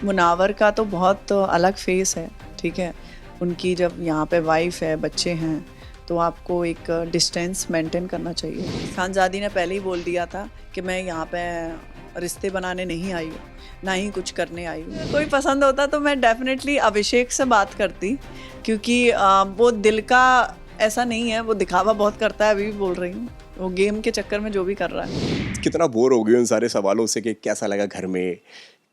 मुनावर का तो बहुत अलग फेस है, ठीक है। उनकी जब यहाँ पे वाइफ है, बच्चे हैं, तो आपको एक डिस्टेंस मेंटेन करना चाहिए। खानज़ादी ने पहले ही बोल दिया था कि मैं यहाँ पे रिश्ते बनाने नहीं आई हूँ, ना ही कुछ करने आई हूँ। कोई पसंद होता तो मैं डेफिनेटली अभिषेक से बात करती, क्योंकि वो दिल का ऐसा नहीं है, वो दिखावा बहुत करता है, अभी भी बोल रही हूँ। वो गेम के चक्कर में जो भी कर रहा है। कितना बोर हो गए उन सारे सवालों से कि कैसा लगा घर में,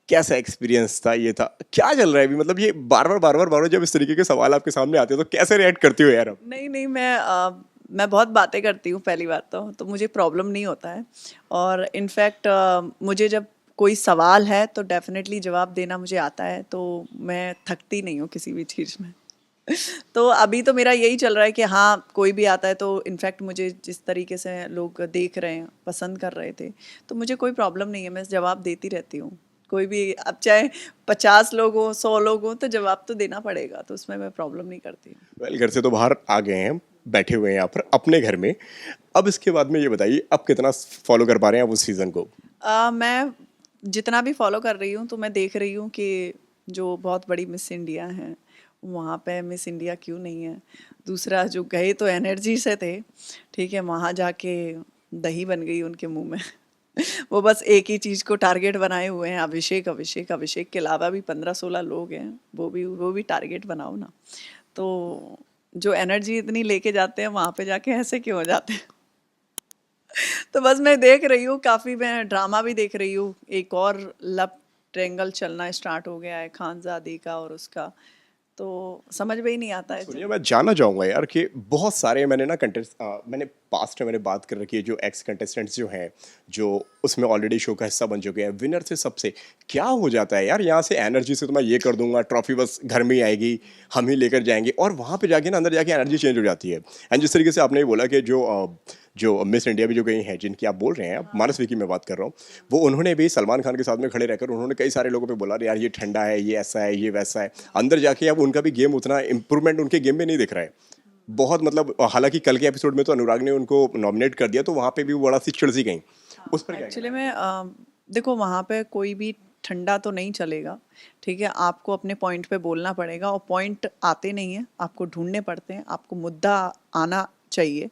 कैसा एक्सपीरियंस था, ये था, क्या चल रहा है अभी, मतलब ये बार बार जब इस तरीके के सवाल आपके सामने आते हैं तो कैसे रिएक्ट करती हो यार अब? नहीं, मैं बहुत बातें करती हूँ, पहली बात तो मुझे प्रॉब्लम नहीं होता है। और इनफैक्ट मुझे जब कोई सवाल है तो डेफिनेटली जवाब देना मुझे आता है, तो मैं थकती नहीं हूँ किसी भी चीज़ में। तो अभी तो मेरा यही चल रहा है कि हाँ, कोई भी आता है तो इनफैक्ट मुझे जिस तरीके से लोग देख रहे हैं, पसंद कर रहे थे, तो मुझे कोई प्रॉब्लम नहीं है, मैं जवाब देती रहती हूँ। कोई भी, अब चाहे 50 लोग हों, 100 लोग हों, तो जवाब तो देना पड़ेगा, तो उसमें मैं प्रॉब्लम नहीं करती। वेल, घर से तो बाहर आ गए हैं, बैठे हुए हैं यहाँ पर अपने घर में। अब इसके बाद में ये बताइए, अब कितना फॉलो कर पा रहे हैं आप उस सीजन को? मैं जितना भी फॉलो कर रही हूँ तो मैं देख रही हूँ कि जो बहुत बड़ी मिस इंडिया हैं, वहाँ पे मिस इंडिया क्यों नहीं है। दूसरा, जो गए तो एनर्जी से थे, ठीक है, वहाँ जाके दही बन गई उनके मुंह में। वो बस एक ही चीज़ को टारगेट बनाए हुए हैं, अभिषेक अभिषेक अभिषेक के अलावा भी 15-16 लोग हैं, वो भी टारगेट बनाओ ना। तो जो एनर्जी इतनी लेके जाते हैं, वहाँ पे जाके ऐसे क्यों हो जाते हैं। तो बस मैं देख रही हूँ, काफ़ी मैं ड्रामा भी देख रही हूँ। एक और लव ट्रायंगल चलना स्टार्ट हो गया है, खानज़ादी का और उसका, तो समझ में ही नहीं आता है। सुनिए, मैं जानना चाहूंगा यार कि बहुत सारे मैंने ना मैंने पास्ट में मैंने बात कर रखी है, जो एक्स कंटेस्टेंट्स जो हैं, जो उसमें ऑलरेडी शो का हिस्सा बन चुके हैं, विनर से सबसे क्या हो जाता है यार, यहाँ से एनर्जी से तो मैं ये कर दूंगा, ट्रॉफी बस घर में ही आएगी, हम ही लेकर जाएंगे, और वहाँ पे जाके ना अंदर जाके एनर्जी चेंज हो जाती है। एंड जिस तरीके से आपने ये बोला कि जो मिस इंडिया भी जो गई हैं, जिनकी आप बोल रहे हैं, मानसवी की मैं बात कर रहा हूँ, वो उन्होंने भी सलमान खान के साथ में खड़े रहकर उन्होंने कई सारे लोगों पे बोला यार ये ठंडा है, ये ऐसा है, ये वैसा है। अंदर जाके अब उनका भी गेम, उतना इंप्रूवमेंट उनके गेम में नहीं दिख रहा है बहुत, मतलब हालांकि कल के एपिसोड में तो अनुराग ने उनको नॉमिनेट कर दिया, तो वहाँ पे भी वो बड़ा सी चिड़ सी गई। उस पर क्या एक्चुअली कहना है? में देखो, वहाँ पे कोई भी ठंडा तो नहीं चलेगा, ठीक है। आपको अपने पॉइंट पे बोलना पड़ेगा, और पॉइंट आते नहीं हैं, आपको ढूंढने पड़ते हैं। आपको मुद्दा आना चाहिए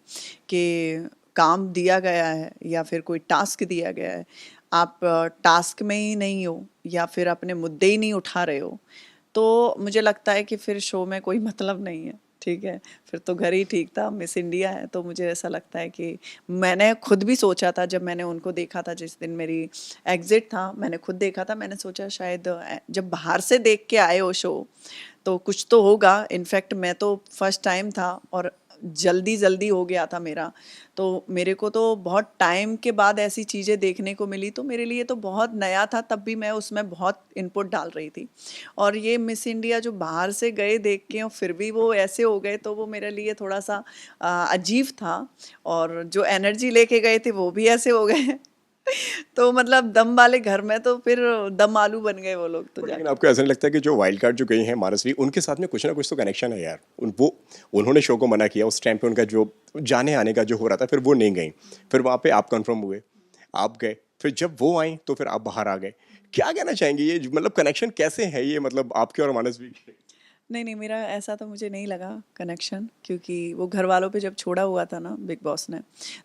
कि काम दिया गया है या फिर कोई टास्क दिया गया है, आप टास्क में ही नहीं हो या फिर अपने मुद्दे ही नहीं उठा रहे हो, तो मुझे लगता है कि फिर शो में कोई मतलब नहीं है, ठीक है। फिर तो घर ही ठीक था, मिस इंडिया है, तो मुझे ऐसा लगता है कि मैंने खुद भी सोचा था, जब मैंने उनको देखा था, जिस दिन मेरी एग्जिट था, मैंने खुद देखा था, मैंने सोचा शायद जब बाहर से देख के आए हो शो तो कुछ तो होगा। इनफैक्ट मैं तो फर्स्ट टाइम था और जल्दी जल्दी हो गया था मेरा, तो मेरे को तो बहुत टाइम के बाद ऐसी चीज़ें देखने को मिली, तो मेरे लिए तो बहुत नया था, तब भी मैं उसमें बहुत इनपुट डाल रही थी। और ये मिस इंडिया जो बाहर से गए देख के और फिर भी वो ऐसे हो गए, तो वो मेरे लिए थोड़ा सा अजीब था। और जो एनर्जी लेके गए थे वो भी ऐसे हो गए। तो मतलब दम वाले घर में तो फिर दम आलू बन गए वो लोग तो बट लेकिन जाके। आपको ऐसा नहीं लगता कि जो वाइल्ड कार्ड जो गई हैं मानसवी, उनके साथ में कुछ ना कुछ तो कनेक्शन है यार? वो उन्होंने शो को मना किया उस टाइम पे, उनका जो जाने आने का जो हो रहा था, फिर वो नहीं गई, फिर वहाँ पे आप कंफर्म हुए, आप गए, फिर जब वो आई तो फिर आप बाहर आ गए। क्या कहना चाहेंगे, ये मतलब कनेक्शन कैसे है ये, मतलब आपके और मानसवी के? नहीं, नहीं, मेरा ऐसा तो मुझे नहीं लगा कनेक्शन, क्योंकि वो घर वालों पे जब छोड़ा हुआ था ना बिग बॉस ने,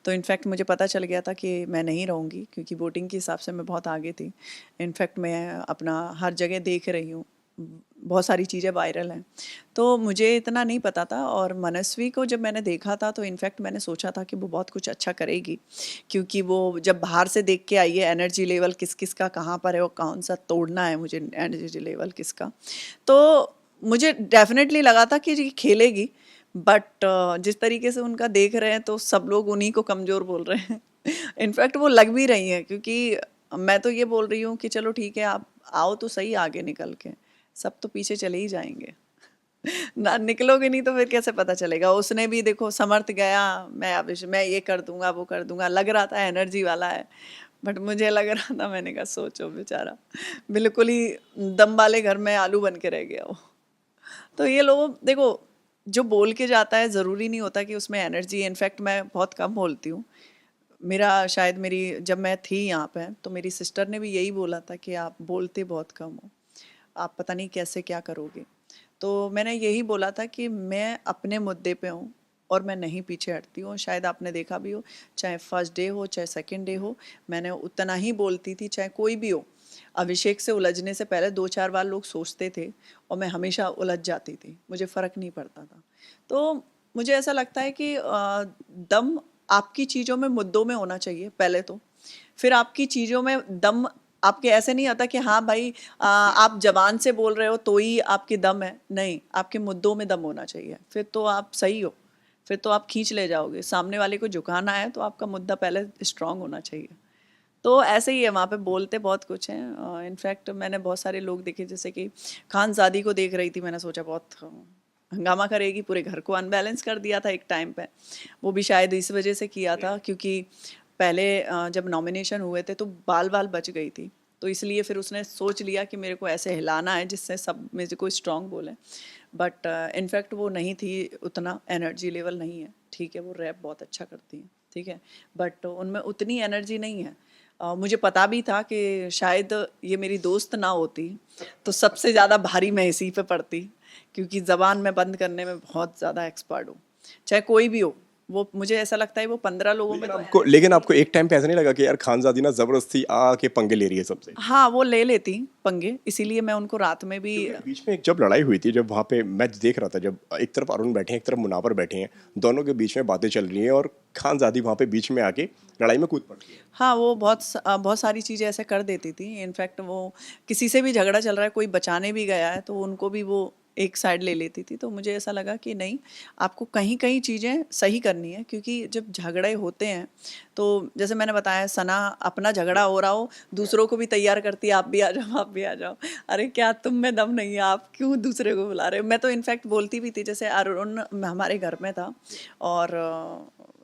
तो इनफैक्ट मुझे पता चल गया था कि मैं नहीं रहूँगी, क्योंकि वोटिंग के हिसाब से मैं बहुत आगे थी। इनफैक्ट मैं अपना हर जगह देख रही हूँ, बहुत सारी चीज़ें वायरल हैं, तो मुझे इतना नहीं पता था। और मनस्वी को जब मैंने देखा था तो इनफैक्ट मैंने सोचा था कि वो बहुत कुछ अच्छा करेगी, क्योंकि वो जब बाहर से देख के आई है, एनर्जी लेवल किस किस का कहाँ पर है और कौन सा तोड़ना है मुझे, एनर्जी लेवल किसका, तो मुझे डेफ़िनेटली लगा था कि ये खेलेगी। बट जिस तरीके से उनका देख रहे हैं तो सब लोग उन्हीं को कमज़ोर बोल रहे हैं। इनफैक्ट वो लग भी रही हैं, क्योंकि मैं तो ये बोल रही हूँ कि चलो ठीक है, आप आओ तो सही आगे निकल के, सब तो पीछे चले ही जाएँगे। ना निकलोगे नहीं तो फिर कैसे पता चलेगा। उसने भी देखो, समर्थ गया, मैं ये कर दूँगा, वो कर दूँगा, लग रहा था एनर्जी वाला है। बट मुझे लग रहा था, मैंने कहा सोचो बेचारा, बिल्कुल ही दम वाले घर में आलू बन के रह गया वो। तो ये लोग देखो, जो बोल के जाता है ज़रूरी नहीं होता कि उसमें एनर्जी है। इनफैक्ट मैं बहुत कम बोलती हूँ। मेरा शायद मेरी जब मैं थी यहाँ पे तो मेरी सिस्टर ने भी यही बोला था कि आप बोलते बहुत कम हो। आप पता नहीं कैसे क्या करोगे। तो मैंने यही बोला था कि मैं अपने मुद्दे पे हूँ और मैं नहीं पीछे हटती हूँ। शायद आपने देखा भी हो, चाहे फर्स्ट डे हो चाहे सेकंड डे हो, मैंने उतना ही बोलती थी, चाहे कोई भी हो। अभिषेक से उलझने से पहले 2-4 बार लोग सोचते थे और मैं हमेशा उलझ जाती थी, मुझे फ़र्क नहीं पड़ता था। तो मुझे ऐसा लगता है कि दम आपकी चीज़ों में, मुद्दों में होना चाहिए पहले तो। फिर आपकी चीज़ों में दम आपके ऐसे नहीं आता कि हाँ भाई आप ज़बान से बोल रहे हो तो ही आपकी दम है, नहीं, आपके मुद्दों में दम होना चाहिए, फिर तो आप सही हो, फिर तो आप खींच ले जाओगे। सामने वाले को झुकाना है तो आपका मुद्दा पहले स्ट्रांग होना चाहिए। तो ऐसे ही है, वहाँ पे बोलते बहुत कुछ हैं। इनफैक्ट मैंने बहुत सारे लोग देखे, जैसे कि खानज़ादी को देख रही थी, मैंने सोचा बहुत हंगामा करेगी, पूरे घर को अनबैलेंस कर दिया था एक टाइम पे। वो भी शायद इस वजह से किया था क्योंकि पहले जब नॉमिनेशन हुए थे तो बाल बाल बच गई थी, तो इसलिए फिर उसने सोच लिया कि मेरे को ऐसे हिलाना है जिससे सब मेरे को स्ट्रांग बोले। बट इनफैक्ट वो नहीं थी, उतना एनर्जी लेवल नहीं है। ठीक है, वो रैप बहुत अच्छा करती हैं, ठीक है, बट उनमें उतनी एनर्जी नहीं है। मुझे पता भी था कि शायद ये मेरी दोस्त ना होती तो सबसे ज़्यादा भारी मैं इसी पे पड़ती, क्योंकि ज़बान मैं बंद करने में बहुत ज़्यादा एक्सपर्ट हूँ, चाहे कोई भी हो। वो मुझे ऐसा लगता है वो 15 लोगों में तो लेकिन आपको एक टाइम पे ऐसा नहीं लगा कि यार खानजादी ना जबरदस्ती आके पंगे ले रही है सबसे? हाँ, वो ले लेती पंगे, इसीलिए मैं उनको रात में भी बीच में एक जब लड़ाई हुई थी, जब वहाँ पे मैच देख रहा था, जब एक तरफ अरुण बैठे हैं एक तरफ मुनावर बैठे हैं, दोनों के बीच में बातें चल रही हैं और खानजादी वहाँ पे बीच में आके लड़ाई में कूद पड़ती है। हाँ, वो बहुत सारी चीज़ें ऐसे कर देती थी। इनफैक्ट वो किसी से भी झगड़ा चल रहा है, कोई बचाने भी गया है तो उनको भी वो एक साइड ले लेती थी। तो मुझे ऐसा लगा कि नहीं, आपको कहीं-कहीं चीज़ें सही करनी है, क्योंकि जब झगड़े होते हैं तो जैसे मैंने बताया, सना अपना झगड़ा हो रहा हो, दूसरों को भी तैयार करती है, आप भी आ जाओ, आप भी आ जाओ। अरे क्या तुम में दम नहीं है, आप क्यों दूसरे को बुला रहे हो? मैं तो इनफैक्ट बोलती भी थी, जैसे अरुण हमारे घर में था और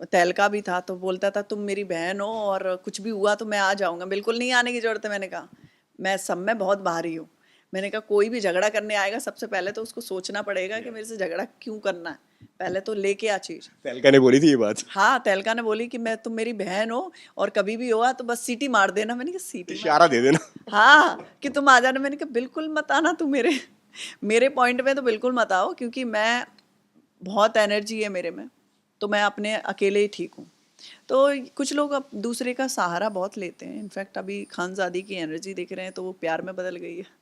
तहलका भी था, तो बोलता था तुम मेरी बहन हो और कुछ भी हुआ तो मैं आ जाऊँगा। बिल्कुल नहीं आने की ज़रूरत है, मैंने कहा। मैं सब में बहुत भारी हूँ। मैंने कहा कोई भी झगड़ा करने आएगा सबसे पहले तो उसको सोचना पड़ेगा कि मेरे से झगड़ा क्यों करना है। पहले तो लेके आ चीज़। तहलका ने बोली थी ये बात? हाँ, तहलका ने बोली कि मैं तुम मेरी बहन हो और कभी भी हुआ तो बस सीटी मार देना। मैंने कहा सीटी मार? इशारा दे देना। हाँ, कि तुम आ जाना। मैंने कहा बिल्कुल मत आना तुम मेरे पॉइंट में तो बिल्कुल मत आओ, क्योंकि मैं बहुत एनर्जी है मेरे में, तो मैं अपने अकेले ही ठीक हूँ। तो कुछ लोग अब दूसरे का सहारा बहुत लेते हैं। इनफैक्ट अभी खानज़ादी की एनर्जी देख रहे हैं तो वो प्यार में बदल गई है।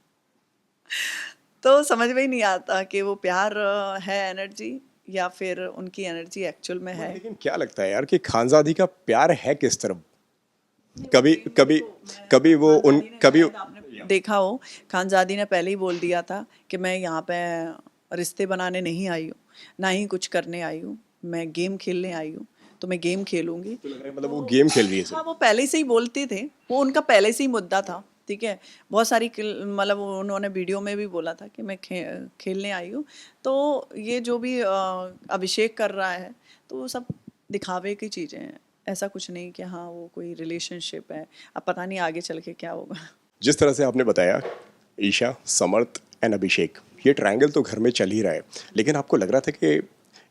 तो समझ में ही नहीं आता कि वो प्यार है एनर्जी या फिर उनकी एनर्जी एक्चुअल में है। लेकिन क्या लगता है यार कि खानजादी का प्यार है किस तरफ? कभी कभी कभी वो उन कभी आपने देखा हो, खानज़ादी ने पहले ही बोल दिया था कि मैं यहाँ पे रिश्ते बनाने नहीं आई हूँ, ना ही कुछ करने आई हूँ, मैं गेम खेलने आई हूँ, तो मैं गेम खेलूंगी। तो लग रहा है मतलब वो गेम खेल रही है हाँ, सिर्फ। वो पहले से ही बोलते थे, वो उनका पहले से ही मुद्दा था, ठीक है। बहुत सारी मतलब उन्होंने वीडियो में भी बोला था कि मैं खेलने आई हूँ। तो ये जो भी अभिषेक कर रहा है तो वो सब दिखावे की चीज़ें हैं, ऐसा कुछ नहीं कि हाँ वो कोई रिलेशनशिप है। अब पता नहीं आगे चल के क्या होगा। जिस तरह से आपने बताया, ईशा, समर्थ एंड अभिषेक, ये ट्रायंगल तो घर में चल ही रहा है, लेकिन आपको लग रहा था कि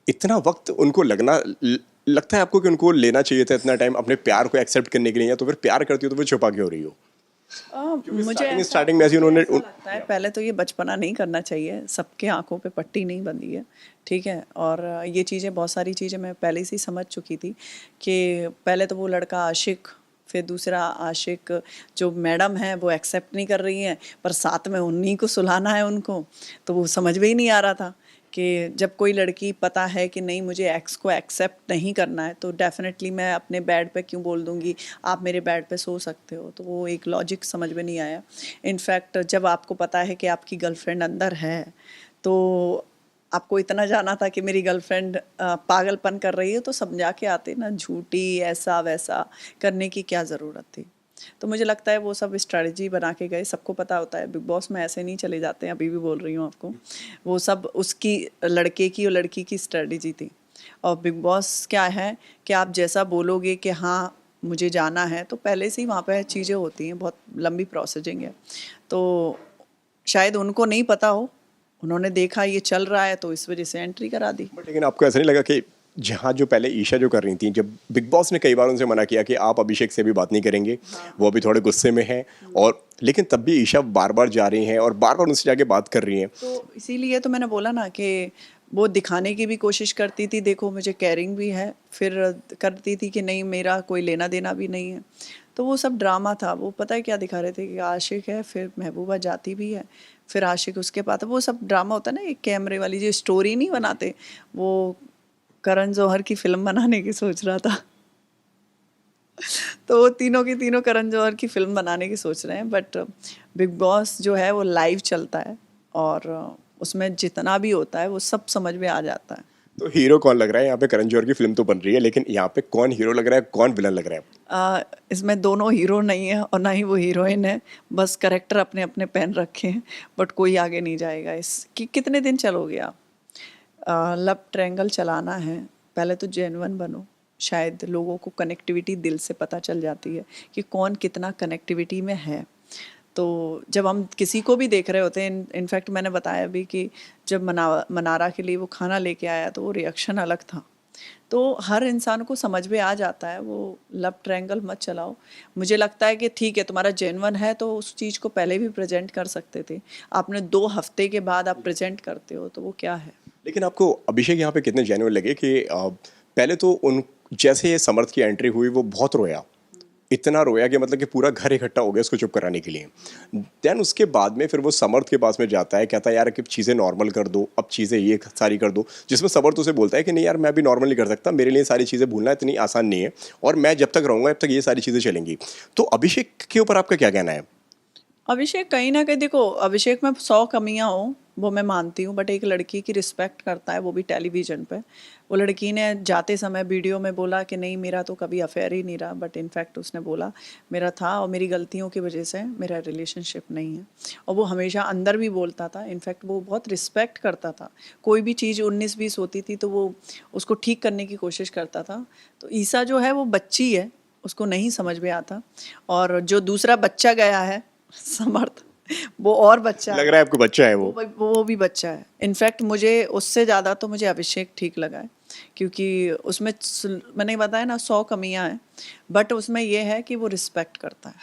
इतना वक्त उनको लगता है आपको कि उनको लेना चाहिए था इतना टाइम अपने प्यार को एक्सेप्ट करने के लिए, या तो फिर प्यार करती हो तो फिर छुपा के हो रही हो? मुझे स्टार्टिंग में ऐसे उन्होंने लगता है पहले तो ये बचपना नहीं करना चाहिए, सबके आंखों पे पट्टी नहीं बंधी है, ठीक है। और ये चीज़ें, बहुत सारी चीज़ें मैं पहले से ही समझ चुकी थी कि पहले तो वो लड़का आशिक, फिर दूसरा आशिक, जो मैडम है वो एक्सेप्ट नहीं कर रही हैं, पर साथ में उन्हीं को सुलाना है उनको, तो वो समझ में ही नहीं आ रहा था कि जब कोई लड़की पता है कि नहीं मुझे एक्स को एक्सेप्ट नहीं करना है तो डेफिनेटली मैं अपने बेड पे क्यों बोल दूंगी आप मेरे बेड पे सो सकते हो। तो वो एक लॉजिक समझ में नहीं आया। इनफैक्ट जब आपको पता है कि आपकी गर्लफ्रेंड अंदर है तो आपको इतना जाना था कि मेरी गर्लफ्रेंड पागलपन कर रही है तो समझा के आते ना, झूठी ऐसा वैसा करने की क्या ज़रूरत थी। तो मुझे लगता है वो सब स्ट्रैटेजी बना के गए, सबको पता होता है बिग बॉस में ऐसे नहीं चले जाते हैं, अभी भी बोल रही हूँ आपको। वो सब उसकी, लड़के की और लड़की की स्ट्रैटेजी थी। और बिग बॉस क्या है कि आप जैसा बोलोगे कि हाँ मुझे जाना है तो पहले से ही वहाँ पे चीज़ें होती हैं, बहुत लंबी प्रोसेसिंग है। तो शायद उनको नहीं पता हो, उन्होंने देखा ये चल रहा है तो इस वजह से एंट्री करा दी। लेकिन आपको ऐसा नहीं लगा कि जहाँ जो पहले ईशा जो कर रही थी, जब बिग बॉस ने कई बार उनसे मना किया कि आप अभिषेक से भी बात नहीं करेंगे, वो अभी थोड़े गुस्से में हैं, और लेकिन तब भी ईशा बार बार जा रही हैं और बार बार उनसे जाके बात कर रही हैं। तो इसीलिए तो मैंने बोला ना कि वो दिखाने की भी कोशिश करती थी, देखो मुझे केयरिंग भी है, फिर करती थी कि नहीं मेरा कोई लेना देना भी नहीं है। तो वो सब ड्रामा था। वो पता है क्या दिखा रहे थे कि आशिक है, फिर महबूबा जाती भी है, फिर आशिक उसके पास। वो सब ड्रामा होता है ना, एक कैमरे वाली जो स्टोरी नहीं बनाते, वो करण जौहर की फिल्म बनाने की सोच रहा था। तो वो तीनों की तीनों करण जौहर की फिल्म बनाने की सोच रहे हैं। बट बिग बॉस जो है वो लाइव चलता है, और उसमें जितना भी होता है वो सब समझ में आ जाता है। तो हीरो कौन लग रहा है यहाँ पे? करण जौहर की फिल्म तो बन रही है, लेकिन यहाँ पे कौन हीरो लग रहा है, कौन विलन लग रहा है? इसमें दोनों हीरो नहीं है और ना ही वो हीरोइन है, बस करेक्टर अपने अपने पहन रखे हैं। बट कोई आगे नहीं जाएगा। कितने दिन चलोगे आप? लव ट्रायंगल चलाना है, पहले तो जेन्युइन बनो। शायद लोगों को कनेक्टिविटी दिल से पता चल जाती है कि कौन कितना कनेक्टिविटी में है। तो जब हम किसी को भी देख रहे होते हैं, इनफैक्ट मैंने बताया भी कि जब मनारा के लिए वो खाना लेके आया तो वो रिएक्शन अलग था। तो हर इंसान को समझ में आ जाता है। वो लव ट्रायंगल मत चलाओ। मुझे लगता है कि ठीक है, तुम्हारा जेन्युइन है तो उस चीज़ को पहले भी प्रेजेंट कर सकते थे। आपने 2 हफ्ते के बाद आप प्रेजेंट करते हो तो वो क्या है? लेकिन आपको अभिषेक यहाँ पे कितने जेन्युइन लगे कि पहले तो उन जैसे ये समर्थ की एंट्री हुई वो बहुत रोया, इतना रोया कि मतलब कि पूरा घर इकट्ठा हो गया उसको चुप कराने के लिए। देन उसके बाद में फिर वो समर्थ के पास में जाता है, कहता है यार कि चीज़ें नॉर्मल कर दो, अब चीज़ें ये सारी कर दो, जिसमें समर्थ उसे बोलता है कि नहीं यार मैं भी नॉर्मल नहीं कर सकता, मेरे लिए सारी चीज़ें भूलना इतनी आसान नहीं है, और मैं जब तक रहूँगा जब तक ये सारी चीज़ें चलेंगी। तो अभिषेक के ऊपर आपका क्या कहना है? अभिषेक कहीं ना कहीं, देखो अभिषेक में 100 कमियां हो वो मैं मानती हूँ, बट एक लड़की की रिस्पेक्ट करता है, वो भी टेलीविज़न पे। वो लड़की ने जाते समय वीडियो में बोला कि नहीं मेरा तो कभी अफेयर ही नहीं रहा, बट इनफैक्ट उसने बोला मेरा था और मेरी गलतियों की वजह से मेरा रिलेशनशिप नहीं है। और वो हमेशा अंदर भी बोलता था। इनफैक्ट वो बहुत रिस्पेक्ट करता था। कोई भी चीज़ 19-20 होती थी तो वो उसको ठीक करने की कोशिश करता था। तो ईसा जो है वो बच्ची है, उसको नहीं समझ में आता। और जो दूसरा बच्चा गया है समर्थ, वो और बच्चा लग है। रहा है आपको बच्चा है वो? वो भी बच्चा है। इनफैक्ट मुझे उससे ज़्यादा तो मुझे अभिषेक ठीक लगा है, क्योंकि उसमें मैंने बताया ना 100 कमियां हैं, बट उसमें ये है कि वो रिस्पेक्ट करता है,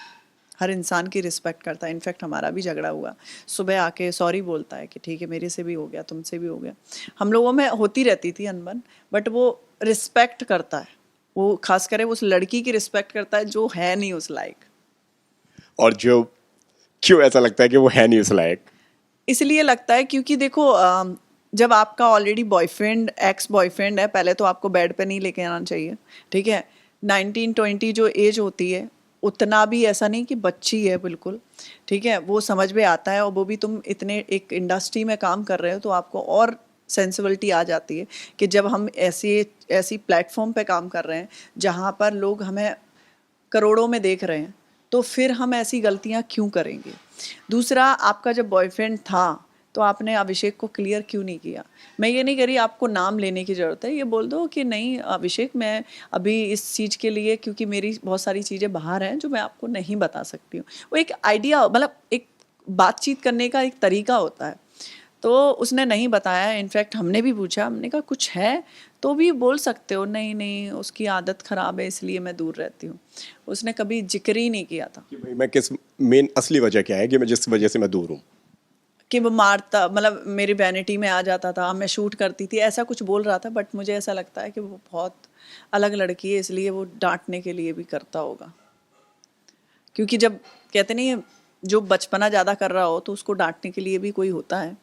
हर इंसान की रिस्पेक्ट करता है। इनफैक्ट हमारा भी झगड़ा हुआ, सुबह आके सॉरी बोलता है कि ठीक है मेरे से भी हो गया, तुमसे भी हो गया। हम लोगों में होती रहती थी अनबन, बट वो रिस्पेक्ट करता है। वो खास करे उस लड़की की रिस्पेक्ट करता है जो है नहीं उस लायक। और जो क्यों ऐसा लगता है कि वो है नहीं उस लायक? इसलिए लगता है क्योंकि देखो जब आपका ऑलरेडी बॉयफ्रेंड एक्स बॉयफ्रेंड है, पहले तो आपको बेड पे नहीं लेके आना चाहिए, ठीक है। 19-20 जो एज होती है, उतना भी ऐसा नहीं कि बच्ची है बिल्कुल, ठीक है। वो समझ में आता है, और वो भी तुम इतने एक इंडस्ट्री में काम कर रहे हो तो आपको और सेंसिबिलिटी आ जाती है कि जब हम ऐसी प्लेटफॉर्म पे काम कर रहे हैं जहाँ पर लोग हमें करोड़ों में देख रहे हैं, तो फिर हम ऐसी गलतियां क्यों करेंगे। दूसरा, आपका जब बॉयफ्रेंड था तो आपने अभिषेक को क्लियर क्यों नहीं किया। मैं ये नहीं कह रही आपको नाम लेने की ज़रूरत है, ये बोल दो कि नहीं अभिषेक मैं अभी इस चीज़ के लिए, क्योंकि मेरी बहुत सारी चीज़ें बाहर हैं जो मैं आपको नहीं बता सकती हूँ। वो एक आइडिया, मतलब एक बातचीत करने का एक तरीका होता है। तो उसने नहीं बताया। इनफैक्ट हमने भी पूछा, हमने कहा कुछ है तो भी बोल सकते हो। नहीं नहीं उसकी आदत ख़राब है इसलिए मैं दूर रहती हूँ। उसने कभी जिक्र ही नहीं किया था कि भाई मैं किस मेन असली वजह क्या है कि मैं जिस वजह से मैं दूर हूँ। कि वो मारता, मतलब मेरी वैनिटी में आ जाता था, मैं शूट करती थी, ऐसा कुछ बोल रहा था। बट मुझे ऐसा लगता है कि वो बहुत अलग लड़की है, इसलिए वो डांटने के लिए भी करता होगा। क्योंकि जब कहते नहीं है, जो बचपना ज़्यादा कर रहा हो तो उसको डांटने के लिए भी कोई होता है।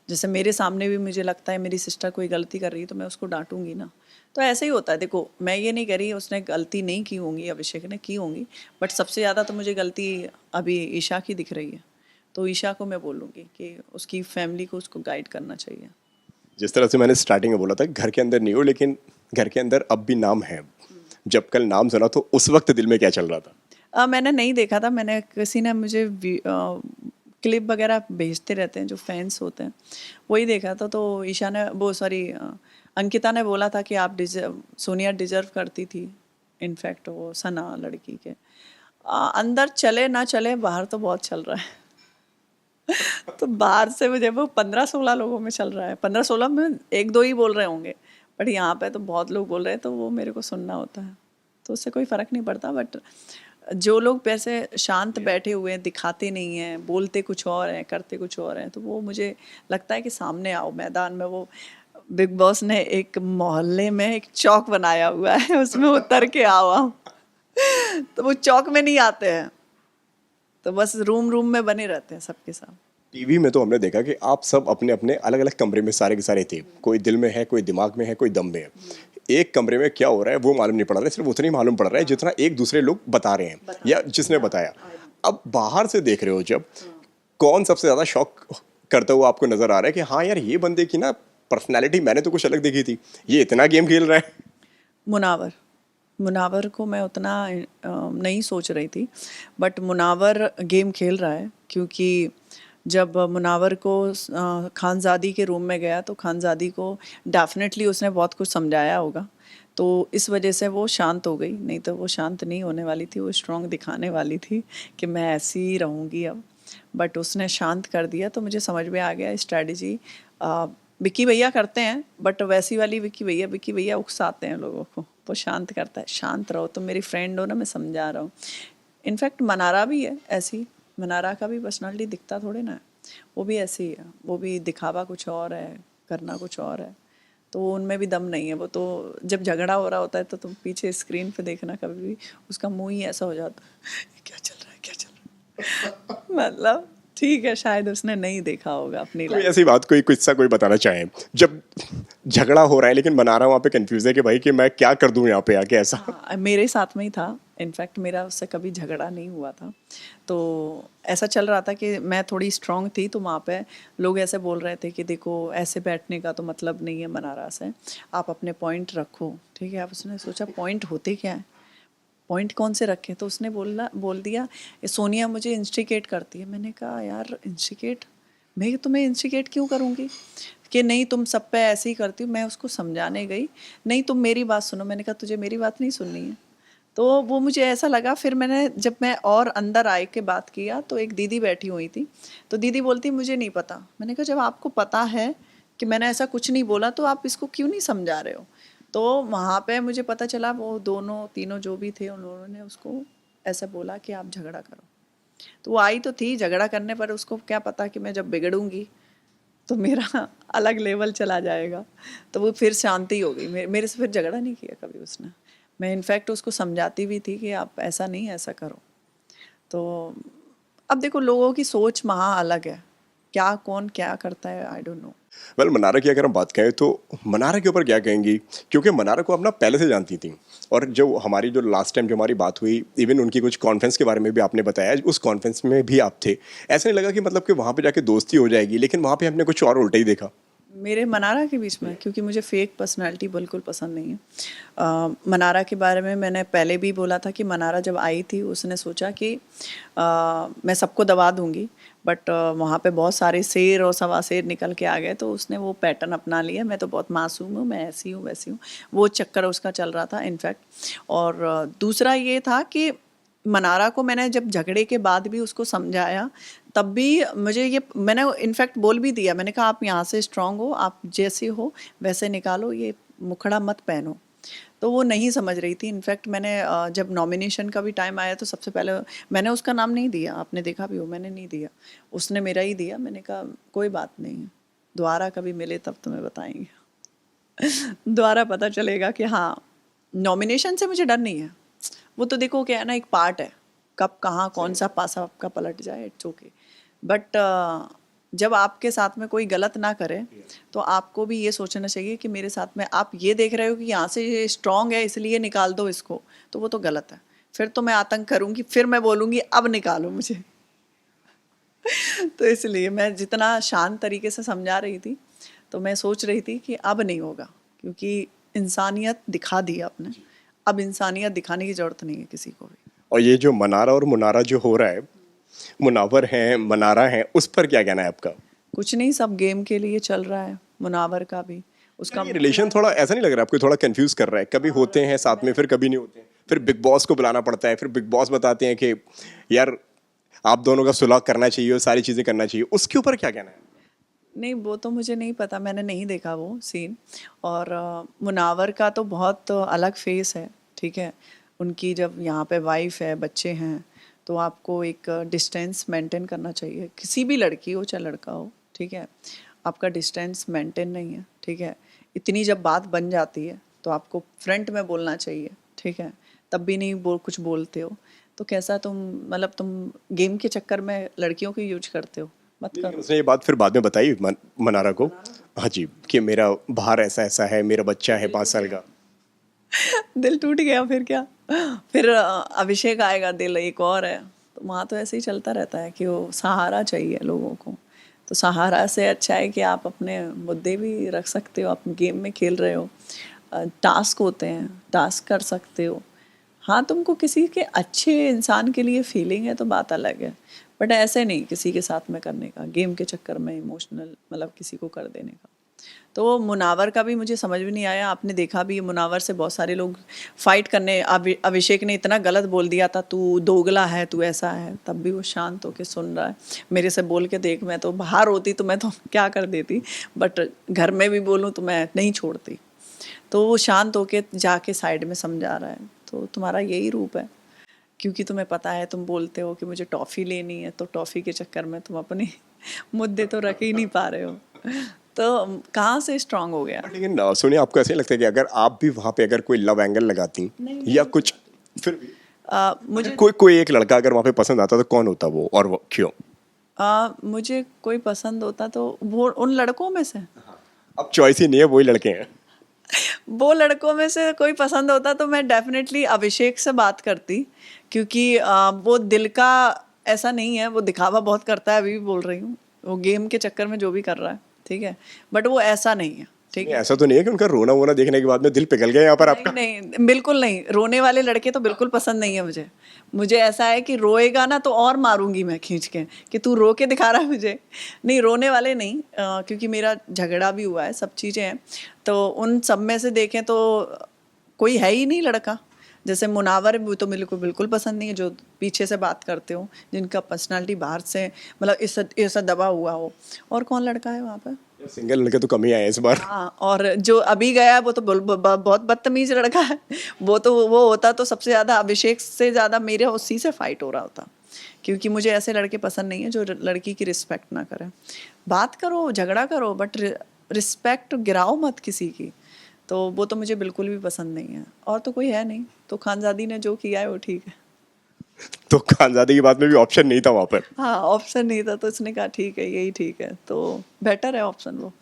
जैसे मेरे सामने भी मुझे लगता है मेरी सिस्टर कोई गलती कर रही है तो मैं उसको डांटूंगी ना। तो ऐसे ही होता है। देखो मैं ये नहीं कह रही उसने गलती नहीं की होंगी, अभिषेक ने की होंगी, बट सबसे ज़्यादा तो मुझे गलती अभी ईशा की दिख रही है। तो ईशा को मैं बोलूँगी कि उसकी फैमिली को उसको गाइड करना चाहिए। जिस तरह से मैंने स्टार्टिंग में बोला था घर के अंदर नहीं हो, लेकिन घर के अंदर अब भी नाम है। जब कल नाम सुना तो उस वक्त दिल में क्या चल रहा था? मैंने नहीं देखा था, मैंने किसी ने मुझे क्लिप वगैरह भेजते रहते हैं जो फैंस होते हैं, वही देखा था। तो ईशा ने वो सॉरी अंकिता ने बोला था कि आप सोनिया डिजर्व करती थी। इनफैक्ट वो सना लड़की के अंदर चले ना चले, बाहर तो बहुत चल रहा है। तो बाहर से मुझे वो 15-16 लोगों में चल रहा है। 15-16 में 1-2 ही बोल रहे होंगे, बट यहाँ पे तो बहुत लोग बोल रहे हैं तो वो मेरे को सुनना होता है, तो उससे कोई फ़र्क नहीं पड़ता। बट जो लोग वैसे शांत बैठे हुए हैं, दिखाते नहीं हैं, बोलते कुछ और हैं, करते कुछ और हैं, तो वो मुझे लगता है कि सामने आओ मैदान में। वो बिग बॉस ने एक मोहल्ले में एक चौक बनाया हुआ है, उसमें उतर के आओ आप। तो वो चौक में नहीं आते हैं, तो बस रूम रूम में बने रहते हैं सबके साथ। टीवी में तो हमने देखा कि आप सब अपने अपने अलग अलग कमरे में सारे के सारे थे, कोई दिल में है, कोई दिमाग में है, कोई दम में है। एक कमरे में क्या हो रहा है वो मालूम नहीं पड़ रहा है, सिर्फ उतना ही मालूम पड़ रहा है जितना एक दूसरे लोग बता रहे हैं या जिसने बताया। अब बाहर से देख रहे हो जब, कौन सबसे ज़्यादा शॉक करता हुआ आपको नजर आ रहा है कि हाँ यार ये बंदे की ना पर्सनैलिटी मैंने तो कुछ अलग देखी थी, ये इतना गेम खेल रहा है। मुनावर मुनावर को मैं उतना नहीं सोच रही थी, बट मुनावर गेम खेल रहा है, क्योंकि जब मुनावर को खानज़ादी के रूम में गया तो खानज़ादी को डेफिनेटली उसने बहुत कुछ समझाया होगा, तो इस वजह से वो शांत हो गई। नहीं तो वो शांत नहीं होने वाली थी, वो स्ट्रॉन्ग दिखाने वाली थी कि मैं ऐसी ही रहूँगी अब। बट उसने शांत कर दिया, तो मुझे समझ में आ गया स्ट्रैटेजी विक्की भैया करते हैं, बट वैसी वाली विक्की भैया उकसाते हैं लोगों को, वो शांत करता है। शांत रहो, तुम मेरी फ्रेंड हो ना, मैं समझा रहा हूँ। इनफैक्ट मनारा भी है ऐसी, मनारा का भी पर्सनालिटी दिखता थोड़े ना है, वो भी ऐसी है, वो भी दिखावा कुछ और है, करना कुछ और है, तो उनमें भी दम नहीं है। वो तो जब झगड़ा हो रहा होता है तो तुम पीछे स्क्रीन पे देखना, कभी भी उसका मुंह ही ऐसा हो जाता है, क्या चल रहा है, क्या चल रहा है। मतलब ठीक है, शायद उसने नहीं देखा होगा अपनी कोई लाइफ। ऐसी बात, कोई किस्सा कोई बताना चाहें जब झगड़ा हो रहा है लेकिन बना रहा वहाँ पे कंफ्यूज है कि भाई कि मैं क्या कर दूं यहाँ पे आके ऐसा। हाँ, मेरे साथ में ही था। इनफैक्ट मेरा उससे कभी झगड़ा नहीं हुआ था, तो ऐसा चल रहा था कि मैं थोड़ी स्ट्रांग थी, तो वहाँ पे लोग ऐसे बोल रहे थे कि देखो ऐसे बैठने का तो मतलब नहीं है मनारा से, आप अपने पॉइंट रखो, ठीक है। आप उसने सोचा पॉइंट होते क्या है, पॉइंट कौन से रखें, तो उसने बोल दिया ये सोनिया मुझे इंस्टिगेट करती है। मैंने कहा यार इंस्टिगेट, मैं तुम्हें इंस्टिगेट क्यों करूँगी, कि नहीं तुम सब पे ऐसे ही करती हो। मैं उसको समझाने गई, नहीं तुम मेरी बात सुनो। मैंने कहा तुझे मेरी बात नहीं सुननी है, तो वो मुझे ऐसा लगा। फिर मैंने जब मैं और अंदर आए के बात किया तो एक दीदी बैठी हुई थी, तो दीदी बोलती मुझे नहीं पता। मैंने कहा जब आपको पता है कि मैंने ऐसा कुछ नहीं बोला तो आप इसको क्यों नहीं समझा रहे हो। तो वहाँ पे मुझे पता चला वो दोनों तीनों जो भी थे उन्होंने उसको ऐसा बोला कि आप झगड़ा करो। तो वो आई तो थी झगड़ा करने, पर उसको क्या पता कि मैं जब बिगड़ूंगी तो मेरा अलग लेवल चला जाएगा। तो वो फिर शांति हो गई, मेरे से फिर झगड़ा नहीं किया कभी उसने। मैं इनफैक्ट उसको समझाती भी थी कि आप ऐसा नहीं, ऐसा करो। तो अब देखो लोगों की सोच महा अलग है, क्या कौन क्या करता है I don't know. Well Mannara की अगर हम बात करें तो मनारा के ऊपर क्या कहेंगी, क्योंकि मनारा को आप ना पहले से जानती थी, और जो हमारी जो लास्ट टाइम जो हमारी बात हुई, इवन उनकी कुछ कॉन्फ्रेंस के बारे में भी आपने बताया, उस कॉन्फ्रेंस में भी आप थे। ऐसा नहीं लगा कि मतलब कि वहाँ पे जाके दोस्ती हो जाएगी, लेकिन वहाँ पे हमने कुछ और उल्टा ही देखा। मेरे मनारा के बीच में, क्योंकि मुझे फेक पर्सनालिटी बिल्कुल पसंद नहीं है। मनारा के बारे में मैंने पहले भी बोला था कि मनारा जब आई थी उसने सोचा कि मैं सबको दबा दूंगी, बट वहाँ पे बहुत सारे शेर और सवा शेर निकल के आ गए, तो उसने वो पैटर्न अपना लिया, मैं तो बहुत मासूम हूँ, मैं ऐसी हूँ वैसी हूँ, वो चक्कर उसका चल रहा था इनफैक्ट। और दूसरा ये था कि मनारा को मैंने जब झगड़े के बाद भी उसको समझाया, तब भी मुझे ये, मैंने इनफैक्ट बोल भी दिया, मैंने कहा आप यहाँ से स्ट्रांग हो, आप जैसे हो वैसे निकालो, ये मुखड़ा मत पहनो। तो वो नहीं समझ रही थी। इनफैक्ट मैंने जब नॉमिनेशन का भी टाइम आया तो सबसे पहले मैंने उसका नाम नहीं दिया, आपने देखा भी हो, मैंने नहीं दिया, उसने मेरा ही दिया। मैंने कहा कोई बात नहीं है, दोबारा कभी मिले तब तुम्हें बताएंगे। दोबारा पता चलेगा कि हाँ, नॉमिनेशन से मुझे डर नहीं है, वो तो देखो क्या है ना, एक पार्ट है, कब कहाँ कौन सा पासा आपका पलट जाए, इट्स ओके। बट जब आपके साथ में कोई गलत ना करे तो आपको भी ये सोचना चाहिए कि मेरे साथ में आप ये देख रहे हो कि यहाँ से ये स्ट्रांग है इसलिए निकाल दो इसको, तो वो तो गलत है। फिर तो मैं आतंक करूँगी, फिर मैं बोलूँगी अब निकालो मुझे। तो इसलिए मैं जितना शांत तरीके से समझा रही थी, तो मैं सोच रही थी कि अब नहीं होगा, क्योंकि इंसानियत दिखा दी आपने, अब इंसानियत दिखाने की ज़रूरत नहीं है किसी को भी। और ये जो मनारा और मुनारा जो हो रहा है, मुनावर हैं मनारा हैं, उस पर क्या कहना है आपका? कुछ नहीं, सब गेम के लिए चल रहा है, मुनावर का भी उसका ये रिलेशन थोड़ा ऐसा नहीं लग रहा है आपको, थोड़ा कंफ्यूज कर रहा है, कभी होते हैं साथ में फिर कभी नहीं होते हैं, फिर बिग बॉस को बुलाना पड़ता है, फिर बिग बॉस बताते हैं कि यार आप दोनों का सुलह करना चाहिए और सारी चीज़ें करना चाहिए, उसके ऊपर क्या कहना है? नहीं, वो तो मुझे नहीं पता, मैंने नहीं देखा वो सीन। और मुनावर का तो बहुत अलग फेस है, ठीक है। उनकी जब यहाँ पे वाइफ है, बच्चे हैं, तो आपको एक डिस्टेंस मेंटेन करना चाहिए, किसी भी लड़की हो चाहे लड़का हो, ठीक है। आपका डिस्टेंस मेंटेन नहीं है, ठीक है। इतनी जब बात बन जाती है तो आपको फ्रंट में बोलना चाहिए, ठीक है। तब भी नहीं कुछ बोलते हो, तो कैसा तुम, मतलब तुम गेम के चक्कर में लड़कियों को यूज करते हो, मत लेकिन करो। उसने ये बात फिर बाद में बताई मनारा को। हाँ जी, कि मेरा बाहर ऐसा ऐसा है, मेरा बच्चा है 5 साल का। दिल टूट गया, फिर क्या। फिर अभिषेक आएगा, दिल एक और है। तो वहाँ तो ऐसे ही चलता रहता है कि वो सहारा चाहिए लोगों को। तो सहारा से अच्छा है कि आप अपने मुद्दे भी रख सकते हो, आप गेम में खेल रहे हो, टास्क होते हैं, टास्क कर सकते हो। हाँ, तुमको किसी के अच्छे इंसान के लिए फीलिंग है तो बात अलग है, बट ऐसे नहीं किसी के साथ में करने का, गेम के चक्कर में इमोशनल मतलब किसी को कर देने का। तो मुनावर का भी मुझे समझ में नहीं आया। आपने देखा भी, मुनावर से बहुत सारे लोग फाइट करने, अभिषेक ने इतना गलत बोल दिया था, तू दोगला है, तू ऐसा है, तब भी वो शांत होके सुन रहा है। मेरे से बोल के देख, मैं तो बाहर होती तो मैं तो क्या कर देती, बट घर में भी बोलूँ तो मैं नहीं छोड़ती। तो वो शांत होके जाके साइड में समझा रहा है। तो तुम्हारा यही रूप है, क्योंकि तुम्हें पता है, तुम बोलते हो कि मुझे टॉफ़ी लेनी है, तो टॉफ़ी के चक्कर में तुम अपने मुद्दे तो रख ही नहीं पा रहे हो। तो कहाँ से स्ट्रांग हो गया। बट लेकिन सुनिए, आपको ऐसे नहीं लगता कि अगर आप भी वहाँ पे अगर कोई लव एंगल लगाती नहीं, या नहीं। कुछ, फिर भी मुझे कोई कोई एक लड़का अगर वहाँ पे पसंद आता तो कौन होता वो, और वो क्यों? मुझे कोई पसंद होता तो वो उन लड़कों में से, अब चॉइस ही नहीं है, वही लड़के हैं। वो लड़कों में से कोई पसंद होता तो मैं डेफिनेटली अभिषेक से बात करती, क्योंकि वो दिल का ऐसा नहीं है, वो दिखावा बहुत करता है, अभी भी बोल रही हूँ, वो गेम के चक्कर में जो भी कर रहा है, ठीक है, बट वो ऐसा नहीं है, ठीक नहीं, है। ऐसा तो नहीं है कि उनका रोना वोना देखने के बाद में दिल पिघल गया यहाँ पर नहीं, आपका? नहीं, बिल्कुल नहीं, रोने वाले लड़के तो बिल्कुल पसंद नहीं है मुझे। मुझे ऐसा है कि रोएगा ना तो और मारूंगी मैं खींच के, कि तू रो के दिखा रहा है मुझे। नहीं, रोने वाले नहीं, क्योंकि मेरा झगड़ा भी हुआ है, सब चीज़ें हैं। तो उन सब में से देखें तो कोई है ही नहीं लड़का। जैसे मुनावर, वो तो मेरे को बिल्कुल पसंद नहीं है, जो पीछे से बात करते हो, जिनका पर्सनालिटी बाहर से मतलब ऐसा दबा हुआ हो। और कौन लड़का है वहाँ पर? सिंगल लड़के तो कम ही आए इस बार। हाँ, और जो अभी गया है वो तो बहुत बदतमीज लड़का है। वो होता तो सबसे ज्यादा अभिषेक से ज्यादा मेरे उसी से फाइट हो रहा होता, क्योंकि मुझे ऐसे लड़के पसंद नहीं है जो लड़की की रिस्पेक्ट ना करे। बात करो, झगड़ा करो, बट रिस्पेक्ट गिराओ मत किसी की। तो वो तो मुझे बिल्कुल भी पसंद नहीं है। और तो कोई है नहीं, तो खानजादी ने जो किया है वो ठीक है। तो खानजादे की बात में भी ऑप्शन नहीं था वहाँ पर। हाँ, ऑप्शन नहीं था तो उसने कहा ठीक है, यही ठीक है, तो बेटर है ऑप्शन वो।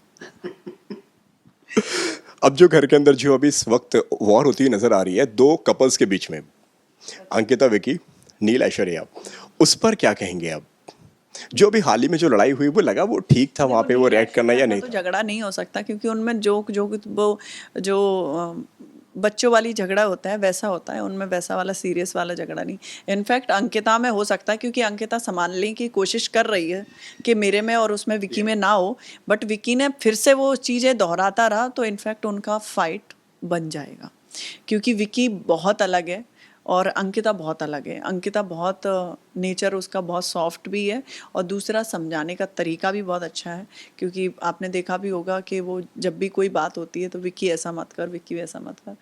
अब जो घर के अंदर जो अभी इस वक्त वॉर होती हुई नजर आ रही है दो कपल्स के बीच में, अंकिता विकी, नील ऐश्वर्या, उस पर क्या कहेंगे आप? जो अभी हाल ही में जो लड़ाई हुई, वो लगा वो ठीक था वहां पे वो रिएक्ट करना या नहीं तो था? झगड़ा नहीं हो सकता, क्योंकि उनमें जो जो वो जो बच्चों वाली झगड़ा होता है वैसा होता है, उनमें वैसा वाला सीरियस वाला झगड़ा नहीं। इनफैक्ट अंकिता में हो सकता है, क्योंकि अंकिता संभालने की कोशिश कर रही है कि मेरे में और उसमें विकी में ना हो, बट विकी ने फिर से वो चीज़ें दोहराता रहा, तो इनफैक्ट उनका फाइट बन जाएगा। क्योंकि विकी बहुत अलग है और अंकिता बहुत अलग है। अंकिता बहुत नेचर उसका बहुत सॉफ्ट भी है, और दूसरा समझाने का तरीका भी बहुत अच्छा है, क्योंकि आपने देखा भी होगा कि वो जब भी कोई बात होती है तो विक्की ऐसा मत कर, विक्की वैसा मत कर,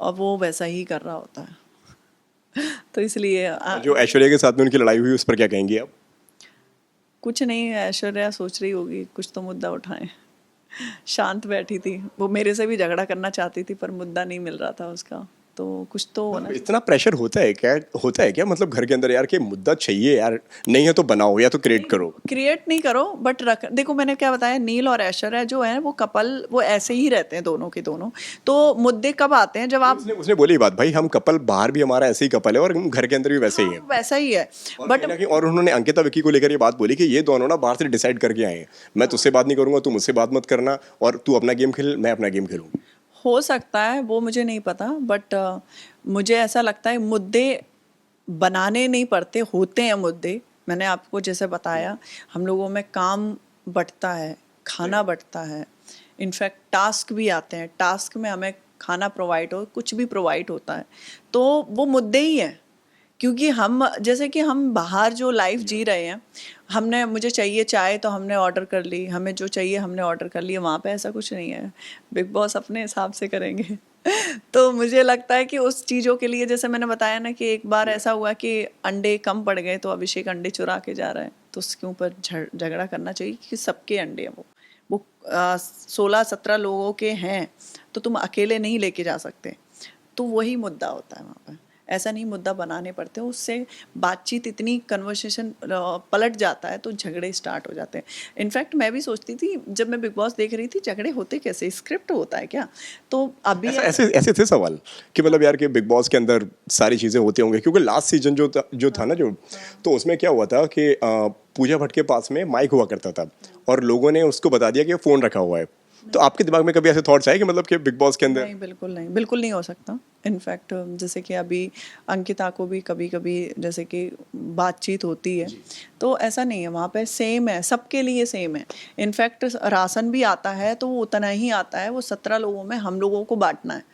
और वो वैसा ही कर रहा होता है। तो इसलिए और जो ऐश्वर्या के साथ में उनकी लड़ाई हुई उस पर क्या कहेंगे आप? कुछ नहीं, ऐश्वर्या सोच रही होगी कुछ तो मुद्दा उठाएं। शांत बैठी थी, वो मेरे से भी झगड़ा करना चाहती थी पर मुद्दा नहीं मिल रहा था उसका, तो कुछ तो होना। इतना प्रेशर होता है क्या, होता है क्या मतलब घर के अंदर यार, कि मुद्दा चाहिए यार, नहीं है तो बनाओ या तो क्रिएट करो? क्रिएट नहीं करो, बट रख देखो, मैंने क्या बताया, नील और ऐश्वर्या जो है वो कपल, वो ऐसे ही रहते हैं दोनों के दोनों। तो मुद्दे कब आते हैं, जब आप, उसने उसने बोली बात, भाई हम कपल बाहर भी हमारा ऐसे ही कपल है और हम घर के अंदर भी वैसे ही है। वैसा ही है, और बट कहीं ना कहीं, और उन्होंने अंकिता विकी को लेकर ये बात बोली कि ये दोनों ना बाहर से डिसाइड करके आए हैं, मैं तुझसे बात नहीं करूंगा, तू मुझसे बात मत करना, और तू अपना गेम खेल, मैं अपना गेम खेलूंगी। हो सकता है, वो मुझे नहीं पता, बट मुझे ऐसा लगता है मुद्दे बनाने नहीं पड़ते, होते हैं मुद्दे। मैंने आपको जैसे बताया, हम लोगों में काम बंटता है, खाना बंटता है, इनफैक्ट टास्क भी आते हैं, टास्क में हमें खाना प्रोवाइड हो, कुछ भी प्रोवाइड होता है, तो वो मुद्दे ही हैं। क्योंकि हम जैसे कि हम बाहर जो लाइफ जी रहे हैं, हमने मुझे चाहिए चाय तो हमने ऑर्डर कर ली, हमें जो चाहिए हमने ऑर्डर कर लिया। वहाँ पे ऐसा कुछ नहीं है, बिग बॉस अपने हिसाब से करेंगे। तो मुझे लगता है कि उस चीज़ों के लिए, जैसे मैंने बताया ना कि एक बार ऐसा हुआ कि अंडे कम पड़ गए तो अभिषेक अंडे चुरा के जा रहा है, तो उसके ऊपर झगड़ा करना चाहिए कि सबके अंडे हैं वो 16-17 लोगों के हैं, तो तुम अकेले नहीं लेके जा सकते। तो वही मुद्दा होता है वहाँ पर। ऐसा नहीं मुद्दा बनाने पड़ते, उससे बातचीत इतनी कन्वर्सेशन पलट जाता है तो झगड़े स्टार्ट हो जाते हैं। इनफैक्ट मैं भी सोचती थी जब मैं बिग बॉस देख रही थी, झगड़े होते कैसे, स्क्रिप्ट होता है क्या? तो अभी ऐसे ऐसे थे सवाल कि मतलब यार कि बिग बॉस के अंदर सारी चीज़ें होती होंगी, क्योंकि लास्ट सीजन जो था ना, जो तो उसमें क्या हुआ था कि पूजा भट्ट के पास में माइक हुआ करता था और लोगों ने उसको बता दिया कि फ़ोन रखा हुआ है। तो आपके दिमाग में कभी ऐसे थॉट्स आए कि मतलब कि बिग बॉस के अंदर? नहीं, बिल्कुल नहीं, बिल्कुल नहीं हो सकता। इनफैक्ट जैसे कि अभी अंकिता को भी कभी कभी जैसे कि बातचीत होती है, तो ऐसा नहीं है, वहाँ पे सेम है, सबके लिए सेम है। इनफैक्ट राशन भी आता है तो वो उतना ही आता है, वो 17 लोगों में हम लोगों को बांटना है।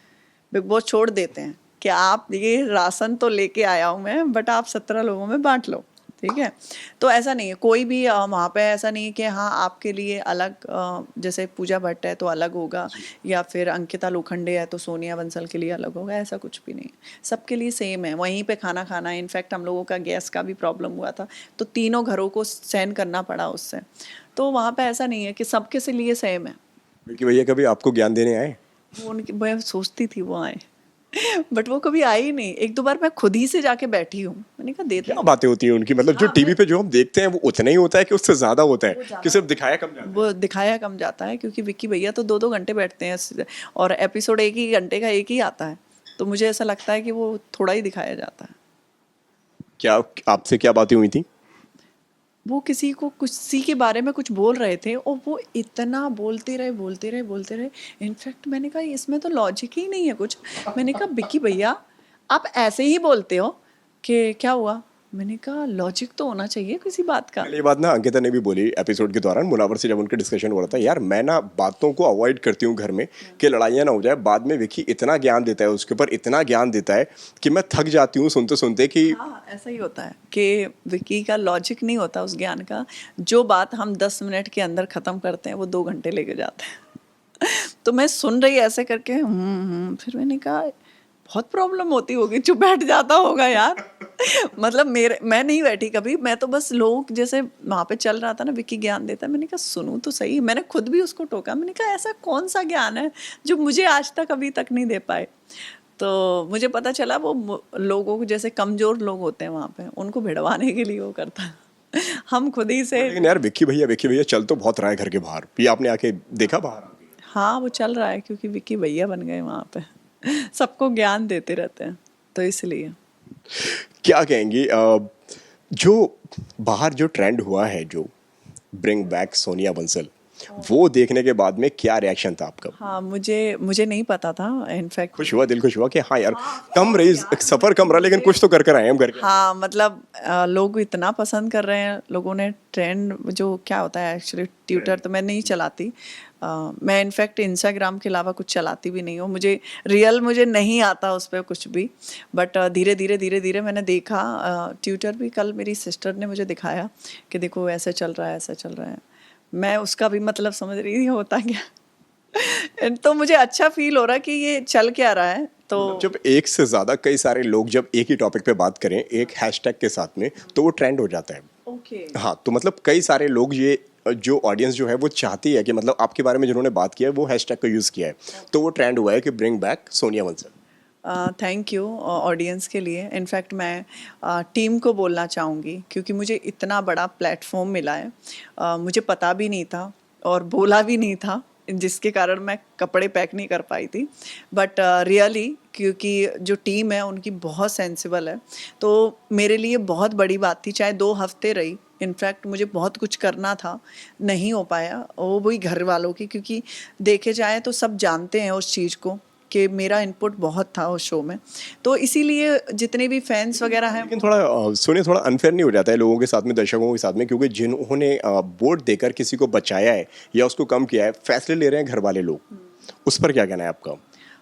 बिग बॉस छोड़ देते हैं कि आप ये राशन तो लेके आया हूँ मैं, बट आप 17 लोगों में बांट लो, ठीक है? तो ऐसा नहीं है, कोई भी वहाँ पे ऐसा नहीं है कि हाँ आपके लिए अलग, जैसे पूजा भट्ट है तो अलग होगा, या फिर अंकिता लोखंडे है तो सोनिया बंसल के लिए अलग होगा, ऐसा कुछ भी नहीं है। सबके लिए सेम है, वहीं पे खाना खाना है। इनफैक्ट हम लोगों का गैस का भी प्रॉब्लम हुआ था, तो तीनों घरों को सहन करना पड़ा उससे। तो वहाँ पे ऐसा नहीं है कि सबके से लिए सेम है। कि भैया कभी आपको ज्ञान देने आए? वो उनकी, मैं सोचती थी वो आए, बट वो कभी आई ही नहीं। 1-2 बार मैं खुद ही से जाके बैठी हूँ, मैंने कहा देते क्या हैं। बातें होती हैं उनकी, मतलब जो हाँ, टीवी पे जो हम देखते हैं वो उतना ही होता है कि उससे ज़्यादा होता है, कि सिर्फ दिखाया कम जाता है? वो दिखाया कम जाता है, क्योंकि विक्की भैया तो 2-2 घंटे बैठते हैं और एपिसोड 1 ही घंटे का एक ही आता है, तो मुझे ऐसा लगता है कि वो थोड़ा ही दिखाया जाता है। क्या आपसे क्या बातें हुई थी? वो किसी को किसी के बारे में कुछ बोल रहे थे और वो इतना बोलते रहे बोलते रहे बोलते रहे। इनफैक्ट मैंने कहा इसमें तो लॉजिक ही नहीं है कुछ। मैंने कहा विक्की भैया आप ऐसे ही बोलते हो कि क्या हुआ? मैंने कहा लॉजिक तो होना चाहिए किसी बात का। कल ये बात ना अंकिता ने भी बोली एपिसोड के दौरान, मुनावर से जब उनका डिस्कशन हो रहा था, यार मैं ना बातों को अवॉइड करती हूँ घर में कि लड़ाइयाँ ना हो जाए, बाद में विकी इतना ज्ञान देता है, उसके ऊपर इतना ज्ञान देता है कि मैं थक जाती हूँ सुनते सुनते कि हाँ, ऐसा ही होता है कि विकी का लॉजिक नहीं होता उस ज्ञान का। जो बात हम 10 मिनट के अंदर ख़त्म करते हैं वो 2 घंटे लेके जाते हैं। तो मैं सुन रही ऐसे करके फिर मैंने कहा बहुत प्रॉब्लम होती होगी, चुप बैठ जाता होगा यार। मतलब मैं नहीं बैठी कभी, मैं तो बस लोग जैसे वहाँ पे चल रहा था ना, विकी ज्ञान देता है, मैंने कहा सुनूं तो सही। मैंने खुद भी उसको टोका, मैंने कहा ऐसा कौन सा ज्ञान है जो मुझे आज तक अभी तक नहीं दे पाए। तो मुझे पता चला वो लोगों को, जैसे कमज़ोर लोग होते हैं वहाँ पे, उनको भिड़वाने के लिए वो करता है। हम खुद ही से। लेकिन यार विक्की भैया चल तो बहुत रहा है घर के बाहर, ये आपने आके देखा बाहर आके? हाँ वो चल रहा है क्योंकि विक्की भैया बन गए वहाँ पे। सबको ज्ञान देते रहते हैं, तो इसलिए। क्या कहेंगी जो बाहर जो ट्रेंड हुआ है, जो ब्रिंग बैक सोनिया बंसल, वो देखने के बाद में क्या रिएक्शन था आपका? हाँ, मुझे नहीं पता था इनफैक्ट। खुश हुआ, दिल खुश हुआ कि हाँ यार कम रही, सफर कम रहा, लेकिन कुछ तो कर कर आए हम घर के। हाँ मतलब लोग इतना पसंद कर रहे हैं, लोगों ने ट्रेंड जो क्या होता है एक्चुअली, ट्विटर तो मैं नहीं चलाती। मैं इनफैक्ट इंस्टाग्राम के अलावा कुछ चलाती भी नहीं हूँ, मुझे नहीं आता उस पर कुछ भी। बट धीरे धीरे मैंने देखा, ट्विटर भी कल मेरी सिस्टर ने मुझे दिखाया कि देखो ऐसे चल रहा है, ऐसा चल रहा है। मैं उसका भी मतलब समझ रही थी होता क्या। तो मुझे अच्छा फील हो रहा कि ये चल क्या रहा है। तो जब एक से ज्यादा कई सारे लोग जब एक ही टॉपिक पे बात करें एक हैशटैग के साथ में, तो वो ट्रेंड हो जाता है। ओके। हाँ, तो मतलब कई सारे लोग, ये जो ऑडियंस जो है वो चाहती है कि मतलब आपके बारे में जिन्होंने बात किया है वो हैशटैग का यूज़ किया है, तो वो ट्रेंड हुआ है कि bring back Sonia Bansal. Thank you audience के लिए। इनफैक्ट मैं टीम को बोलना चाहूँगी क्योंकि मुझे इतना बड़ा प्लेटफॉर्म मिला है, मुझे पता भी नहीं था और बोला भी नहीं था, जिसके कारण मैं कपड़े पैक नहीं कर पाई थी। बट रियली क्योंकि जो टीम है उनकी बहुत सेंसिबल है, तो मेरे लिए बहुत बड़ी बात थी, चाहे 2 हफ्ते रही। इनफैक्ट मुझे बहुत कुछ करना था, नहीं हो पाया, वो भी घर वालों की, क्योंकि देखे जाए तो सब जानते हैं उस चीज़ को कि मेरा इनपुट बहुत था उस शो में, तो इसीलिए जितने भी फैंस वगैरह हैं। लेकिन थोड़ा सुनिए, थोड़ा अनफेयर नहीं हो जाता है लोगों के साथ में, दर्शकों के साथ में, क्योंकि जिन्होंने वोट देकर किसी को बचाया है या उसको कम किया है, फैसले ले रहे हैं घर वाले लोग, उस पर क्या कहना है आपका?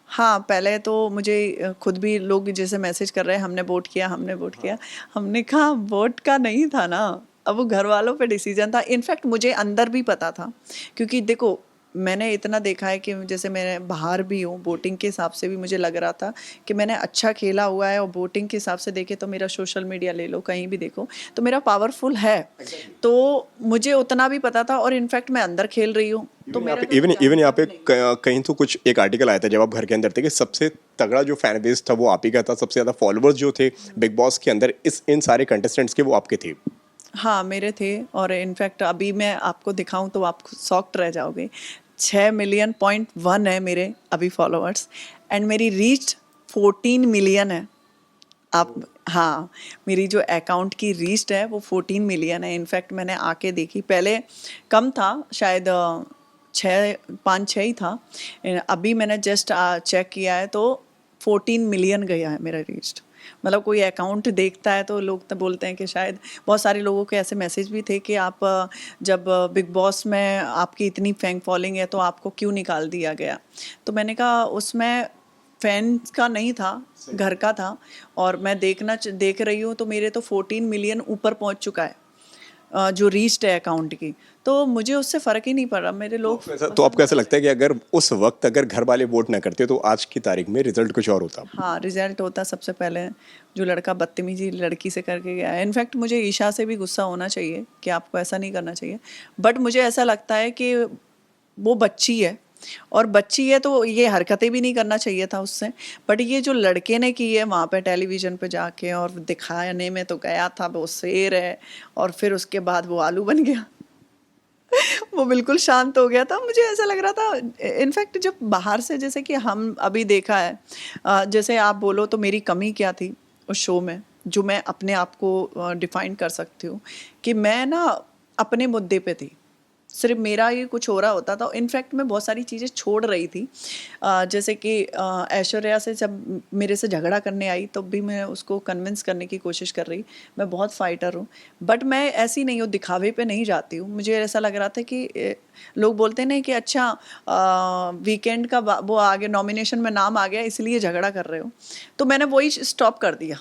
हाँ, पहले तो मुझे खुद भी लोग जैसे मैसेज कर रहे हैं हमने वोट किया, हमने वोट किया। हमने कहा वोट का नहीं था ना, अब वो घर वालों पे डिसीजन था। इनफैक्ट मुझे अंदर भी पता था, क्योंकि देखो मैंने इतना देखा है कि जैसे मैं बाहर भी हूँ, वोटिंग के हिसाब से भी मुझे लग रहा था कि मैंने अच्छा खेला हुआ है, और वोटिंग के हिसाब से देखे तो मेरा सोशल मीडिया ले लो, कहीं भी देखो तो मेरा पावरफुल है। तो मुझे उतना भी पता था, और इनफैक्ट मैं अंदर खेल रही हूँ तो मेरा तो इवन जाने इवन यहाँ का पे भी नहीं। कहीं तो कुछ एक आर्टिकल आया था जब आप घर के अंदर थे कि सबसे तगड़ा जो फैन बेस था वो आप ही का था, सबसे ज़्यादा फॉलोअर्स जो थे बिग बॉस के अंदर इस इन सारे कंटेस्टेंट्स के वो आपके थे। हाँ, मेरे थे, और इनफैक्ट अभी मैं आपको दिखाऊं तो आप शॉक्ड रह जाओगे। 6 मिलियन.1 है मेरे अभी फॉलोअर्स, एंड मेरी रीच 14 मिलियन है। आप, हाँ, मेरी जो अकाउंट की रीच है वो 14 मिलियन है। इनफैक्ट मैंने आके देखी, पहले कम था शायद, 5-6 ही था। अभी मैंने जस्ट चेक किया है तो 14 मिलियन गया है मेरा रीच। मतलब कोई अकाउंट देखता है तो लोग तो बोलते हैं कि शायद, बहुत सारे लोगों के ऐसे मैसेज भी थे कि आप जब बिग बॉस में आपकी इतनी फैन फॉलोइंग है तो आपको क्यों निकाल दिया गया। तो मैंने कहा उसमें फैंस का नहीं था, घर का था, और मैं देख रही हूँ तो मेरे तो 14 मिलियन ऊपर पहुँच चुका है, जो रीच्ड है अकाउंट की। तो मुझे उससे फ़र्क ही नहीं पड़ रहा, मेरे लोग तो आपको पसंद ऐसा कर लगता रहे है हैं। कि अगर उस वक्त अगर घर वाले वोट ना करते तो आज की तारीख में रिजल्ट कुछ और होता? हाँ, रिजल्ट होता सबसे पहले जो लड़का बदतमीजी लड़की से करके गया है। इनफैक्ट मुझे ईशा से भी गुस्सा होना चाहिए कि आपको ऐसा नहीं करना चाहिए, बट मुझे ऐसा लगता है कि वो बच्ची है, और बच्ची है तो ये हरकतें भी नहीं करना चाहिए था उससे। बट ये जो लड़के ने की है वहाँ पे टेलीविज़न पे जाके, और दिखाने में तो गया था वो शेर है, और फिर उसके बाद वो आलू बन गया। वो बिल्कुल शांत हो गया था। मुझे ऐसा लग रहा था, इनफैक्ट जब बाहर से, जैसे कि हम अभी देखा है, जैसे आप बोलो तो मेरी कमी क्या थी उस शो में, जो मैं अपने आप को डिफाइन कर सकती हूँ कि मैं ना अपने मुद्दे पे थी, सिर्फ मेरा ही कुछ हो रहा होता था। इनफैक्ट मैं बहुत सारी चीज़ें छोड़ रही थी, जैसे कि ऐश्वर्या से जब मेरे से झगड़ा करने आई तो भी मैं उसको कन्विंस करने की कोशिश कर रही। मैं बहुत फाइटर हूँ, बट मैं ऐसी नहीं हूँ, दिखावे पे नहीं जाती हूँ। मुझे ऐसा लग रहा था कि लोग बोलते हैं ना कि अच्छा वीकेंड का वो आ गया, नॉमिनेशन में नाम आ गया इसलिए झगड़ा कर रहे हो, तो मैंने वही स्टॉप कर दिया।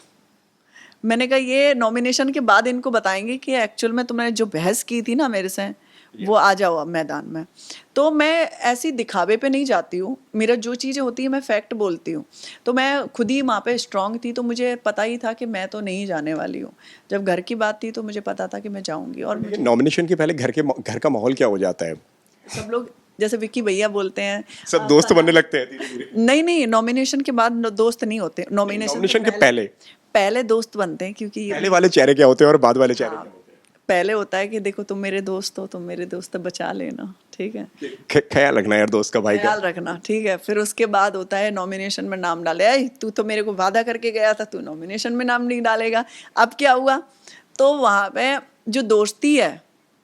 मैंने कहा ये नॉमिनेशन के बाद इनको बताएंगे कि एक्चुअल में तुमने जो बहस की थी ना मेरे से, वो आ जाओ अब मैदान में। तो मैं ऐसी दिखावे पे नहीं जाती हूँ, मेरा जो चीज़ें होती है मैं फैक्ट बोलती हूँ। तो मैं खुद ही वहाँ पे स्ट्रांग थी, तो मुझे पता ही था कि मैं तो नहीं जाने वाली हूँ। जब घर की बात थी तो मुझे पता था कि मैं जाऊँगी, और लेकिन मुझे नॉमिनेशन के पहले घर का माहौल क्या हो जाता है? सब लोग, जैसे विक्की भैया बोलते हैं, सब दोस्त सना, बनने लगते हैं धीरे धीरे? नहीं नहीं, नॉमिनेशन के बाद दोस्त नहीं होते, नहीं, नॉमिनेशन से नॉमिनेशन के पहले पहले पहले दोस्त बनते हैं, क्योंकि ये पहले वाले चेहरे क्या होते हैं और बाद वाले चेहरे क्या हाँ, होते पहले होता है कि देखो तुम मेरे दोस्त हो, तुम मेरे दोस्त बचा लेना, ठीक है, हैं? ख्याल रखना यार दोस्त का, भाई का। ख्याल रखना, ठीक है। फिर उसके बाद होता है नॉमिनेशन में नाम डाले, आई तू तो मेरे को वादा करके गया था, तू नॉमिनेशन में नाम नहीं डालेगा, अब क्या हुआ। तो वहाँ पे जो दोस्ती है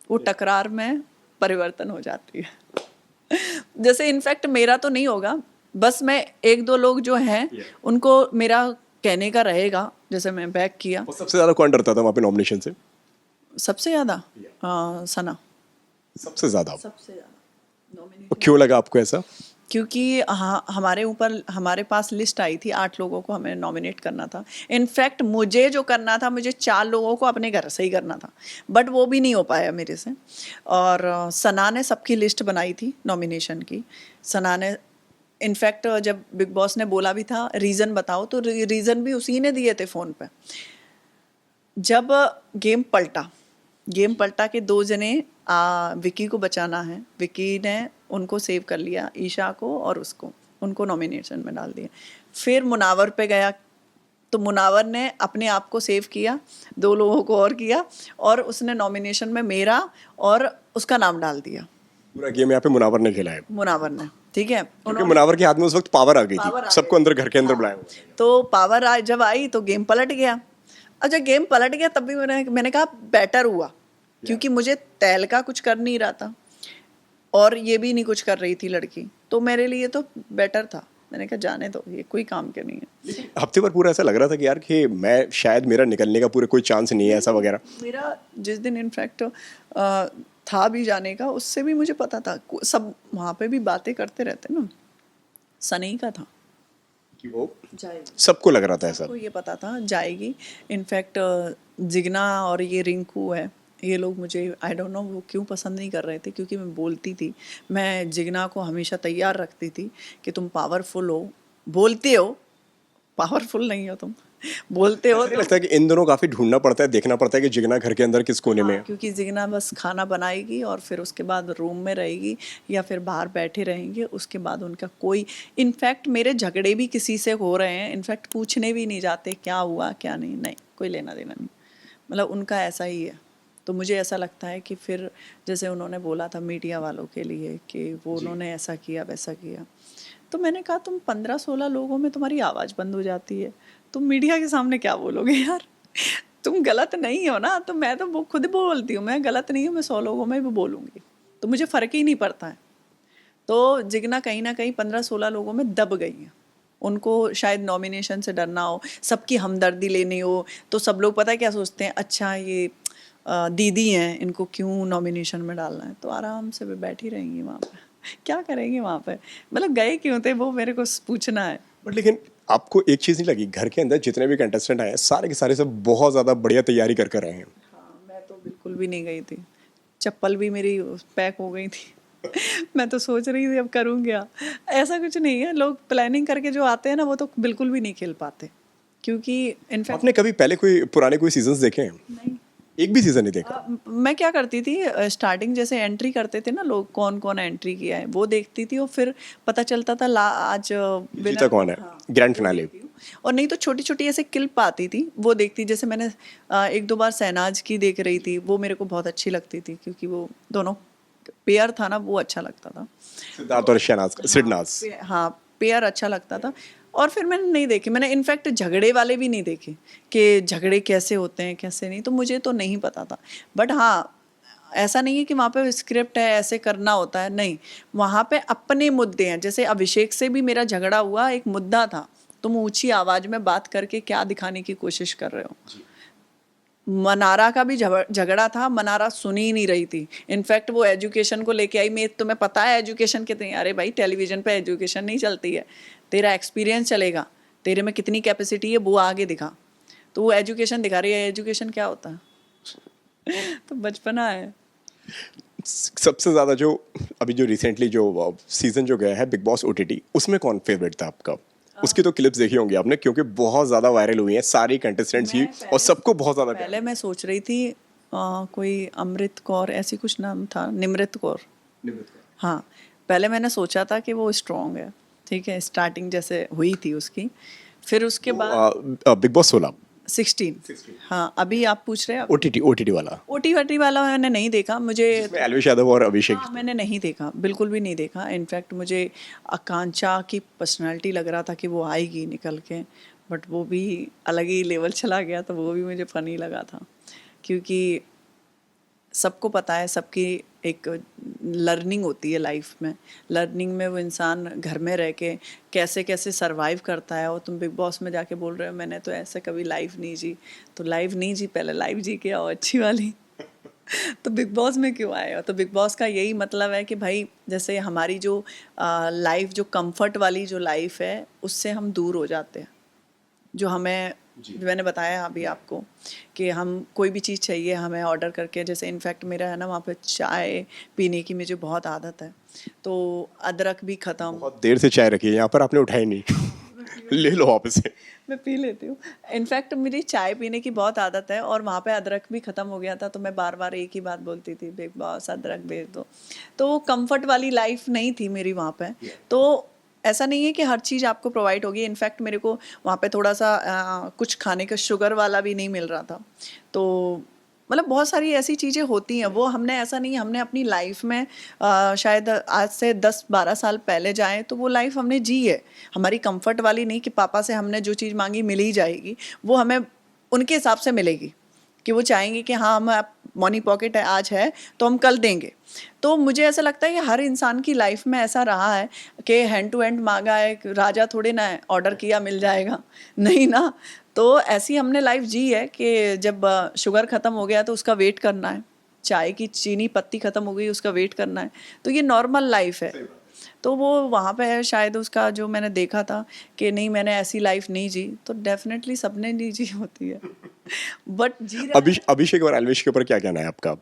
वो टकरार में परिवर्तन हो जाती है। जैसे इनफैक्ट मेरा तो नहीं होगा, बस मैं एक दो लोग जो हैं उनको मेरा कहने का रहेगा, जैसे मैं बैक किया। और सबसे ज्यादा कौन डरता था वहाँ पे नॉमिनेशन से? सबसे ज़्यादा सना, सबसे ज्यादा? सबसे ज़्यादा और नॉमिनेशन, क्यों लगा आपको ऐसा? क्योंकि हाँ, हमारे पास लिस्ट आई थी, 8 लोगों को हमें नॉमिनेट करना था। इनफैक्ट मुझे जो करना था, मुझे 4 लोगों को अपने घर से ही करना था, बट वो भी नहीं हो पाया मेरे से। और सना ने सबकी लिस्ट बनाई थी नॉमिनेशन की। सना ने इनफैक्ट जब बिग बॉस ने बोला भी था रीज़न बताओ, तो रीज़न भी उसी ने दिए थे फ़ोन पे। जब गेम पलटा के 2 जने विकी को बचाना है, विकी ने उनको सेव कर लिया, ईशा को और उसको, उनको नॉमिनेशन में डाल दिया। फिर मुनावर पे गया, तो मुनावर ने अपने आप को सेव किया, 2 लोगों को और किया, और उसने नॉमिनेशन में मेरा और उसका नाम डाल दिया, पूरा गेम यहाँ पे मुनावर ने खेला है? मुनावर ने, ठीक है। क्योंकि मुनावर के हाथ में उस वक्त पावर आ गई थी, पावर आ सबको गई अंदर थी, घर के अंदर हाँ। बुलाया हुआ था। तो पावर जब आई तो गेम पलट गया। अच्छा, गेम पलट गया तब भी मैंने कहा बेटर हुआ, क्योंकि मुझे तहलका कुछ कर नहीं रहा था, और ये भी नहीं कुछ कर रही थी लड़की, तो मेरे लिए तो बेटर था। मैंने कहा जाने दो, ये कोई काम के नहीं है। हफ्ते भर पूरा ऐसा लग रहा था कि यार कि मैं शायद मेरा निकलने का पूरा कोई चांस नहीं है ऐसा वगैरह? मेरा जिस दिन इनफैक्ट था भी जाने का, उससे भी मुझे पता था, सब वहाँ पे भी बातें करते रहते ना, सनी का था, कि वो जाएगी, सबको लग रहा था ऐसा। सबको ये पता था जाएगी। इनफैक्ट जिगना और ये रिंकू है, ये लोग मुझे आई डोंट नो वो क्यों पसंद नहीं कर रहे थे, क्योंकि मैं बोलती थी। मैं जिगना को हमेशा तैयार रखती थी कि तुम पावरफुल हो, बोलते हो, पावरफुल नहीं हो तुम, बोलते हो ऐसा नहीं तो। लगता है कि इन दोनों काफी ढूंढना पड़ता है, देखना पड़ता है कि जिगना घर के अंदर किस कोने में हाँ, है? क्योंकि जिगना बस खाना बनाएगी और फिर उसके बाद रूम में रहेगी या फिर बाहर बैठे रहेंगे, उसके बाद उनका कोई, इनफैक्ट मेरे झगड़े भी किसी से हो रहे हैं, इनफैक्ट पूछने भी नहीं जाते क्या हुआ क्या नहीं, नहीं कोई लेना देना नहीं, मतलब उनका ऐसा ही है। तो मुझे ऐसा लगता है कि फिर जैसे उन्होंने बोला था मीडिया वालों के लिए कि वो उन्होंने ऐसा किया वैसा किया, तो मैंने कहा तुम 15-16 लोगों में तुम्हारी आवाज़ बंद हो जाती है, तुम मीडिया के सामने क्या बोलोगे यार, तुम गलत नहीं हो ना, तो मैं तो वो खुद बोलती हूँ मैं गलत नहीं हूँ, मैं 100 लोगों में भी बोलूँगी, तो मुझे फ़र्क ही नहीं पड़ता है। तो जिगना कहीं ना कहीं 15-16 लोगों में दब गई हैं, उनको शायद नॉमिनेशन से डरना हो, सबकी हमदर्दी लेनी हो, तो सब लोग पता है क्या सोचते हैं, अच्छा ये दीदी हैं, इनको क्यों नॉमिनेशन में डालना है, तो आराम से वे बैठी रहेंगी वहाँ पे, क्या करेंगे वहाँ पे, मतलब गए क्यों थे वो मेरे को पूछना है। बट लेकिन आपको एक चीज नहीं लगी, घर के अंदर जितने भी कंटेस्टेंट आए हैं सारे के सारे सब बहुत ज्यादा बढ़िया तैयारी कर कर आए हैं? हाँ, मैं तो बिल्कुल भी नहीं गई थी, चप्पल भी मेरी पैक हो गई थी मैं तो सोच रही थी अब करूँ क्या। ऐसा कुछ नहीं है, लोग प्लानिंग करके जो आते हैं ना वो तो बिल्कुल भी नहीं खेल पाते, क्योंकि इनफैक्ट आपने कभी पहले कोई पुराने कोई सीजन्स देखे हैं? नहीं। एक भी सीजन नहीं देखा? मैं क्या करती थी, स्टार्टिंग जैसे एंट्री करते थे ना लोग, कौन कौन एंट्री किया है वो देखती थी, और फिर पता चलता था आज जीता कौन है, ग्रैंड वो फिनाले? देखती हूँ। और नहीं तो छोटी छोटी ऐसे क्लिप आती थी वो देखती, जैसे मैंने एक दो बार शहनाज की देख रही थी, वो मेरे को बहुत अच्छी लगती थी, क्योंकि वो दोनों पेयर था ना वो अच्छा लगता था। सिद्धार्थ और शहनाज, सिडनाज। हाँ, पेयर अच्छा लगता था। और फिर मैंने नहीं देखे, मैंने इनफैक्ट झगड़े वाले भी नहीं देखे कि झगड़े कैसे होते हैं कैसे नहीं, तो मुझे तो नहीं पता था। बट हाँ, ऐसा नहीं है कि वहाँ पे स्क्रिप्ट है ऐसे करना होता है, नहीं, वहाँ पे अपने मुद्दे हैं। जैसे अभिषेक से भी मेरा झगड़ा हुआ, एक मुद्दा था, तुम ऊंची आवाज में बात करके क्या दिखाने की कोशिश कर रहे हो। मनारा का भी झगड़ा था, मनारा सुनी ही नहीं रही थी, इनफैक्ट वो एजुकेशन को लेके आई, मैं तुम्हें पता है एजुकेशन कितनी, अरे भाई टेलीविजन पे एजुकेशन नहीं चलती है, तेरा एक्सपीरियंस चलेगा, तेरे में कितनी कैपेसिटी है वो आगे दिखा, तो वो एजुकेशन दिखा रही है, एजुकेशन क्या होता है तो बचपना है। सबसे ज्यादा जो अभी जो रिसेंटली जो सीजन जो गया है बिग बॉस ओटीटी, उसमें कौन फेवरेट था आपका? उसकी तो क्लिप्स देखी होंगी आपने, क्योंकि बहुत ज्यादा वायरल हुई हैं सारी कंटेस्टेंट्स की, और सबको बहुत ज्यादा प्यार। पहले मैं सोच रही थी कोई अमृत कौर ऐसी कुछ नाम था, निमृत कौर, हाँ, पहले मैंने सोचा था कि वो स्ट्रॉन्ग है, ठीक है, स्टार्टिंग जैसे हुई थी उसकी, फिर उसके बाद बिग बॉस 16 16, हाँ, अभी आप पूछ रहे हैं ओटीटी ओटीटी वाला, ओटी वटी वाला मैंने नहीं देखा, मुझे जिसमें एलविश यादव और अभिषेक। हाँ, मैंने नहीं देखा, बिल्कुल भी नहीं देखा। इनफैक्ट मुझे आकांक्षा की पर्सनालिटी लग रहा था कि वो आएगी निकल के, बट वो भी अलग ही लेवल चला गया, तो वो भी मुझे फनी लगा था, क्योंकि सबको पता है सबकी एक लर्निंग होती है लाइफ में, लर्निंग में वो इंसान घर में रह के कैसे कैसे सरवाइव करता है, और तुम बिग बॉस में जाके बोल रहे हो मैंने तो ऐसे कभी लाइफ नहीं जी, तो लाइफ नहीं जी, पहले लाइफ जी के आओ अच्छी वाली तो बिग बॉस में क्यों आए हो? तो बिग बॉस का यही मतलब है कि भाई जैसे हमारी जो लाइफ, जो कंफर्ट वाली जो लाइफ है, उससे हम दूर हो जाते हैं, जो हमें, जो मैंने बताया अभी आपको कि हम कोई भी चीज़ चाहिए हमें ऑर्डर करके, जैसे इनफैक्ट मेरा है ना वहाँ पे चाय पीने की मुझे बहुत आदत है, तो अदरक भी ख़त्म, बहुत देर से चाय रखी है यहाँ पर, आपने उठाई नहीं ले लो वापस से। मैं पी लेती हूँ। इनफैक्ट मेरी चाय पीने की बहुत आदत है, और वहाँ पे अदरक भी ख़त्म हो गया था, तो मैं बार बार एक ही बात बोलती थी, बिग बॉस अदरक भेज दो, तो वो कंफर्ट वाली लाइफ नहीं थी मेरी वहाँ पे। तो ऐसा नहीं है कि हर चीज़ आपको प्रोवाइड होगी, इनफैक्ट मेरे को वहाँ पे थोड़ा सा कुछ खाने का शुगर वाला भी नहीं मिल रहा था, तो मतलब बहुत सारी ऐसी चीज़ें होती हैं, वो हमने ऐसा नहीं, हमने अपनी लाइफ में शायद आज से 10-12 साल पहले जाएं तो वो लाइफ हमने जी है, हमारी कंफर्ट वाली नहीं कि पापा से हमने जो चीज़ मांगी मिल ही जाएगी, वो हमें उनके हिसाब से मिलेगी, कि वो चाहेंगे कि हाँ हम मनी पॉकेट है आज है तो हम कल देंगे। तो मुझे ऐसा लगता है कि हर इंसान की लाइफ में ऐसा रहा है कि हैंड टू हैंड मांगा है, राजा थोड़े ना है ऑर्डर किया मिल जाएगा, नहीं ना। तो ऐसी हमने लाइफ जी है कि जब शुगर ख़त्म हो गया तो उसका वेट करना है, चाय की चीनी पत्ती ख़त्म हो गई उसका वेट करना है, तो ये नॉर्मल लाइफ है। तो वो वहाँ पे शायद उसका जो मैंने देखा था कि नहीं मैंने ऐसी लाइफ नहीं जी, तो डेफिनेटली सबने नहीं जी होती है बट जी रहा है। अभिषेक और एल्विश के ऊपर क्या कहना है आपका?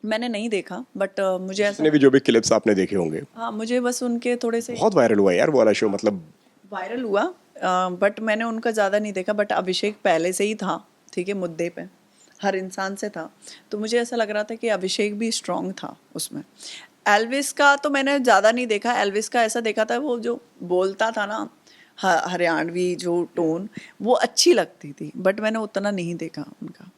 मैंने नहीं देखा बट मुझे ऐसा जितने भी जो भी क्लिप्स आपने देखे होंगे, हाँ मुझे बस उनके थोड़े से बहुत वायरल हुआ यार वो वाला शो, मतलब वायरल हुआ बट मैंने उनका ज़्यादा नहीं देखा। बट अभिषेक पहले से ही था, ठीक है, मुद्दे पे हर इंसान से था, तो मुझे ऐसा लग रहा था कि अभिषेक भी स्ट्रांग था उसमें। एल्विस का तो मैंने ज़्यादा नहीं देखा। एल्विस का ऐसा देखा था वो जो बोलता था ना हरियाणवी जो टोन, वो अच्छी लगती थी, बट मैंने उतना नहीं देखा उनका,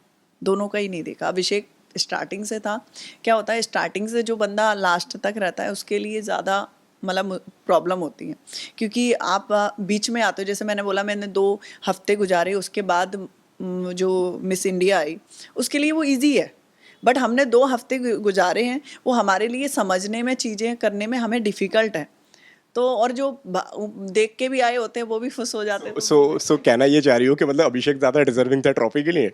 दोनों का ही नहीं देखा। अभिषेक स्टार्टिंग से था। क्या होता है स्टार्टिंग से जो बंदा लास्ट तक रहता है उसके लिए ज़्यादा मतलब प्रॉब्लम होती है, क्योंकि आप बीच में आते हो। जैसे मैंने बोला मैंने 2 हफ्ते गुजारे, उसके बाद जो मिस इंडिया आई उसके लिए वो इजी है, बट हमने 2 हफ्ते गुजारे हैं, वो हमारे लिए समझने में चीज़ें करने में हमें डिफ़िकल्ट है। तो और जो देख के भी आए होते हैं वो भी खुश हो जाते हैं। तो सो कहना ये चाह रही हो कि मतलब अभिषेक ज्यादा डिजर्विंग था ट्रॉफी के लिए?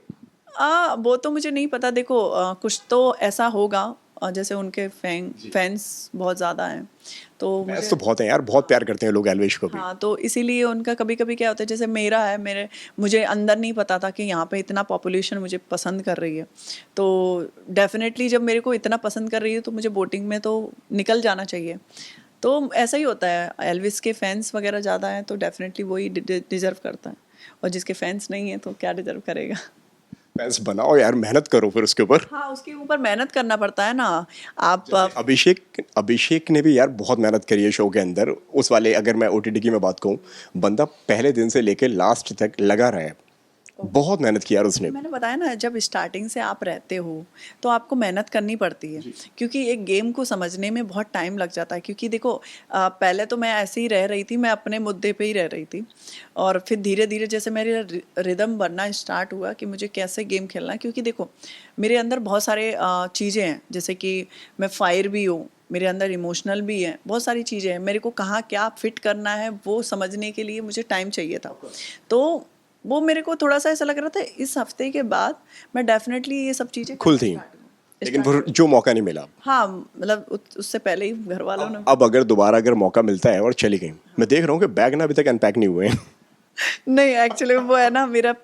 वो तो मुझे नहीं पता। देखो कुछ तो ऐसा होगा, जैसे उनके फैंस बहुत ज़्यादा हैं, तो फैंस मुझे तो बहुत हैं यार, बहुत प्यार करते हैं लोग एल्विश को भी। हाँ, तो इसीलिए उनका कभी कभी क्या होता है, जैसे मेरा है, मुझे अंदर नहीं पता था कि यहाँ पे इतना पॉपुलेशन मुझे पसंद कर रही है, तो डेफिनेटि जब मेरे को इतना पसंद कर रही है तो मुझे वोटिंग में तो निकल जाना चाहिए। तो ऐसा ही होता है, एल्विस के फैंस वगैरह ज़्यादा हैं तो डेफिनेटली वही डिज़र्व करता है, और जिसके फैंस नहीं हैं तो क्या डिज़र्व करेगा। फैंस बनाओ यार, मेहनत करो फिर उसके ऊपर। हाँ, उसके ऊपर मेहनत करना पड़ता है ना। आप अभिषेक ने भी यार बहुत मेहनत करी है शो के अंदर, उस वाले अगर मैं ओटीटी की मैं बात कहूँ, बंदा पहले दिन से लेकर लास्ट तक लगा रहा है, बहुत मेहनत की यार उसने। मैंने बताया ना, जब स्टार्टिंग से आप रहते हो तो आपको मेहनत करनी पड़ती है, क्योंकि एक गेम को समझने में बहुत टाइम लग जाता है। क्योंकि देखो पहले तो मैं ऐसे ही रह रही थी, मैं अपने मुद्दे पे ही रह रही थी, और फिर धीरे धीरे जैसे मेरे रिदम बनना स्टार्ट हुआ कि मुझे कैसे गेम खेलना है। क्योंकि देखो मेरे अंदर बहुत सारे चीज़ें हैं, जैसे कि मैं फायर भी हूँ, मेरे अंदर इमोशनल भी है, बहुत सारी चीज़ें हैं। मेरे को कहाँ क्या फिट करना है वो समझने के लिए मुझे टाइम चाहिए था। तो वो मेरे को थोड़ा सा ऐसा लग रहा था इस हफ्ते के बाद मैं डेफिनेटली ये सब चीज़ें खुल करना थी, स्टार्ट लेकिन वो जो मौका नहीं मिला। हाँ, मतलब उससे पहले ही घर वालों ने अब अगर दोबारा अगर मौका मिलता है और चली गई, मैं देख रहा हूँ कि बैग ना अभी तक अनपैक नहीं हुए हैं। नहीं, एक्चुअली वो है ना, मेरा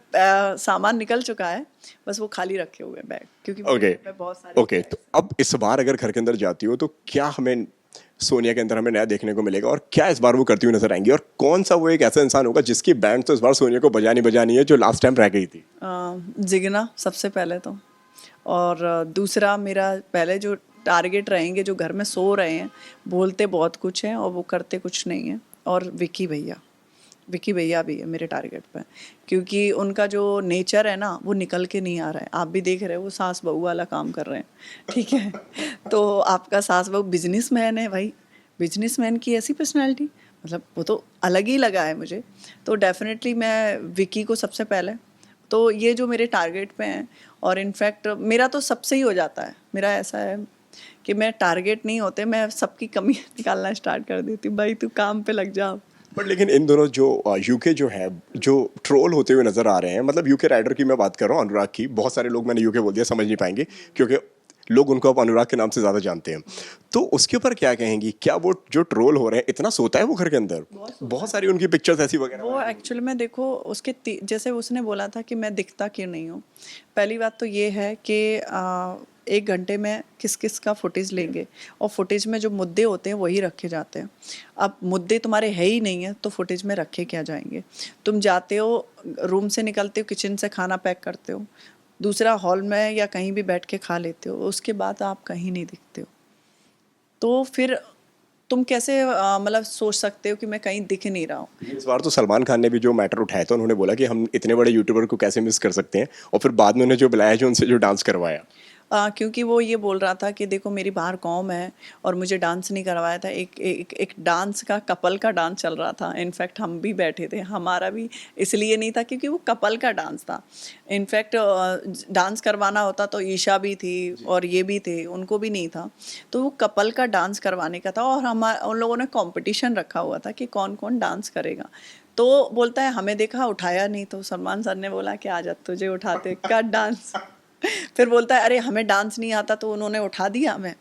सामान निकल चुका है, बस वो खाली रखे हुए हैं बैग, क्योंकि मेरे ओके घर में बहुत सारे ओके, तो अब इस बार अगर घर के अंदर जाती हो तो क्या हमें सोनिया के अंदर हमें नया देखने को मिलेगा, और क्या इस बार वो करती हुई नजर आएंगी, और कौन सा वो एक ऐसा इंसान होगा जिसकी बैंड तो इस बार सोनिया को बजानी है जो लास्ट टाइम रह गई थी? जिगना सबसे पहले तो, और दूसरा मेरा पहले जो टारगेट रहेंगे, जो घर में सो रहे हैं, बोलते बहुत कुछ हैं और वो करते कुछ नहीं है, और विकी भैया भी है मेरे टारगेट पे, क्योंकि उनका जो नेचर है ना वो निकल के नहीं आ रहा है। आप भी देख रहे हो वो सास बहू वाला काम कर रहे हैं, ठीक है। तो आपका सास बहू बिजनेसमैन है भाई, बिजनेसमैन की ऐसी पर्सनैलिटी, मतलब वो तो अलग ही लगा है मुझे। तो डेफिनेटली मैं विकी को सबसे पहले, तो ये जो मेरे टारगेट पे हैं, और इनफैक्ट मेरा तो सबसे ही हो जाता है। मेरा ऐसा है कि मैं टारगेट नहीं होते, मैं सबकी कमी निकालना स्टार्ट कर देती हूँ, भाई तू काम पे लग जा। बट लेकिन इन दोनों जो यूके जो है, जो ट्रोल होते हुए नजर आ रहे हैं, मतलब यूके राइडर की मैं बात कर रहा हूँ, अनुराग की, बहुत सारे लोग, मैंने यूके बोल दिया समझ नहीं पाएंगे क्योंकि लोग उनको अब अनुराग के नाम से ज़्यादा जानते हैं, तो उसके ऊपर क्या कहेंगी? क्या वो जो ट्रोल हो रहे हैं, इतना सोता है वो घर के अंदर? बहुत सारी उनकी पिक्चर्स ऐसी वगैरह। वो एक्चुअली में देखो उसके जैसे उसने बोला था कि मैं दिखता क्यों नहीं हूँ। पहली बात तो ये है कि 1 घंटे में किस किस का फुटेज लेंगे, और फुटेज में जो मुद्दे होते हैं वही रखे जाते हैं। अब मुद्दे तुम्हारे है ही नहीं है तो फुटेज में रखे क्या जाएंगे? तुम जाते हो, रूम से निकलते हो, किचन से खाना पैक करते हो, दूसरा हॉल में या कहीं भी बैठ के खा लेते हो, उसके बाद आप कहीं नहीं दिखते हो। तो फिर तुम कैसे मतलब सोच सकते हो कि मैं कहीं दिख नहीं रहा हूँ? इस बार तो सलमान खान ने भी जो मैटर उठाया था, उन्होंने बोला कि हम इतने बड़े यूट्यूबर को कैसे मिस कर सकते हैं, और फिर बाद में उन्होंने जो बुलाया, जो उनसे जो डांस करवाया। क्योंकि वो ये बोल रहा था कि देखो मेरी बाहर कौम है और मुझे डांस नहीं करवाया था। एक डांस का, कपल का डांस चल रहा था। इनफैक्ट हम भी बैठे थे, हमारा भी इसलिए नहीं था क्योंकि वो कपल का डांस था। इनफैक्ट डांस करवाना होता तो ईशा भी थी और ये भी थे, उनको भी नहीं था। तो वो कपल का डांस करवाने का था, और उन लोगों ने कॉम्पिटिशन रखा हुआ था कि कौन कौन डांस करेगा। तो बोलता है हमें देखा, उठाया नहीं, तो सलमान सर ने बोला कि आ जा तुझे उठाते, कर डांस। फिर बोलता है अरे हमें डांस नहीं आता, तो उन्होंने उठा दिया हमें।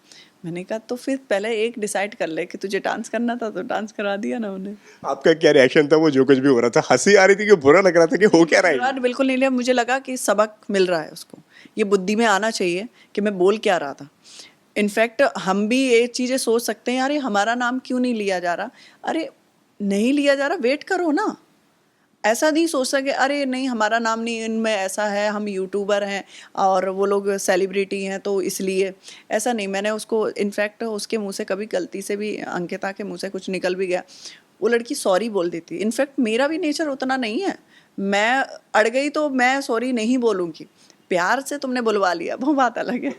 मैंने कहा तो फिर पहले एक डिसाइड कर ले कि तुझे डांस करना था तो डांस करा दिया ना उन्हें। आपका क्या रिएक्शन था वो जो कुछ भी हो रहा था? हंसी आ रही थी कि बुरा लग रहा था कि हो क्या रहा है ये? बुरा बिल्कुल नहीं लिया, मुझे लगा कि सबक मिल रहा है उसको, ये बुद्धि में आना चाहिए कि मैं बोल क्या रहा था। इनफैक्ट हम भी ये चीज़ें सोच सकते हैं, यार ये हमारा नाम क्यों नहीं लिया जा रहा। अरे नहीं लिया जा रहा, वेट करो ना। ऐसा नहीं सोच सके अरे नहीं हमारा नाम नहीं इनमें ऐसा है, हम यूट्यूबर हैं और वो लोग सेलिब्रिटी हैं तो इसलिए। ऐसा नहीं, मैंने उसको इनफैक्ट उसके मुंह से कभी गलती से भी, अंकिता के मुंह से कुछ निकल भी गया, वो लड़की सॉरी बोल देती। इनफैक्ट मेरा भी नेचर उतना नहीं है, मैं अड़ गई तो मैं सॉरी नहीं बोलूँगी। प्यार से तुमने बुलवा लिया वो बात अलग है,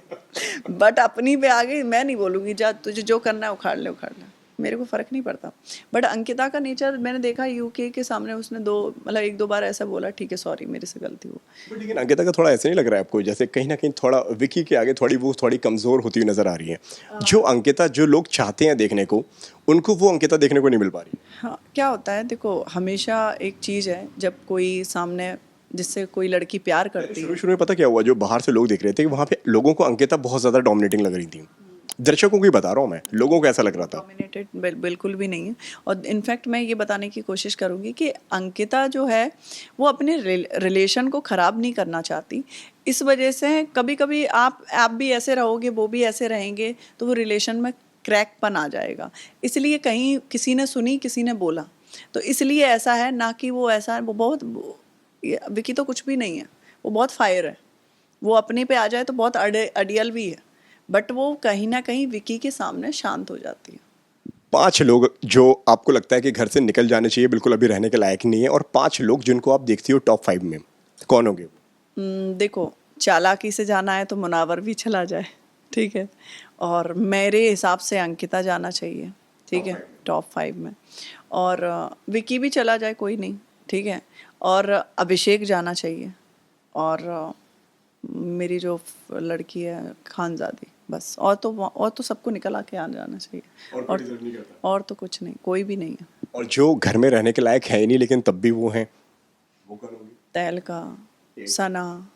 बट अपनी पे आ गई, मैं नहीं बोलूँगी जा तुझे जो करना है उखाड़ ले उखाड़ ले, मेरे को फ़र्क नहीं पड़ता। बट अंकिता का नेचर मैंने देखा, यूके के सामने उसने मतलब एक दो बार ऐसा बोला ठीक है सॉरी मेरे से गलती हुई। बट लेकिन अंकिता का थोड़ा ऐसा नहीं लग रहा है आपको जैसे कहीं ना कहीं थोड़ा विकी के आगे थोड़ी वो थोड़ी कमज़ोर होती हुई नजर आ रही है? जो अंकिता जो लोग चाहते हैं देखने को, उनको वो अंकिता देखने को नहीं मिल पा रही। हाँ क्या होता है देखो, हमेशा एक चीज़ है जब कोई सामने जिससे कोई लड़की प्यार करती है। शुरू शुरू में पता क्या हुआ, जो बाहर से लोग देख रहे थे वहाँ पे लोगों को अंकिता बहुत ज़्यादा डोमिनेटिंग लग रही थी। दर्शकों को ही बता रहा हूँ मैं, लोगों को ऐसा लग रहा था। डोमिनेटेड बिल्कुल भी नहीं है। और इनफैक्ट मैं ये बताने की कोशिश करूँगी कि अंकिता जो है वो अपने रिलेशन को ख़राब नहीं करना चाहती। इस वजह से कभी कभी आप भी ऐसे रहोगे वो भी ऐसे रहेंगे तो वो रिलेशन में क्रैकपन आ जाएगा। इसलिए कहीं किसी ने सुनी किसी ने बोला तो इसलिए ऐसा है, ना कि वो ऐसा है। वो बहुत विकी तो कुछ भी नहीं है, वो बहुत फायर है। वो अपने पे आ जाए तो बहुत अडियल भी है, बट वो कहीं ना कहीं विकी के सामने शांत हो जाती है। 5 लोग जो आपको लगता है कि घर से निकल जाने चाहिए, बिल्कुल अभी रहने के लायक नहीं है, और 5 लोग जिनको आप देखती हो टॉप 5 में, कौन होंगे? देखो चालाकी से जाना है तो मुनावर भी चला जाए, ठीक है, और मेरे हिसाब से अंकिता जाना चाहिए, ठीक है, टॉप 5 में। और विकी भी चला जाए कोई नहीं, ठीक है, और अभिषेक जाना चाहिए, और मेरी जो लड़की है खानजादी, बस। और तो सबको निकल आके आ जाना चाहिए। और तो कुछ नहीं, कोई भी नहीं है। और जो घर में रहने के लायक है ही नहीं लेकिन तब भी वो हैं, वो कौन होंगे? तहलका, सना,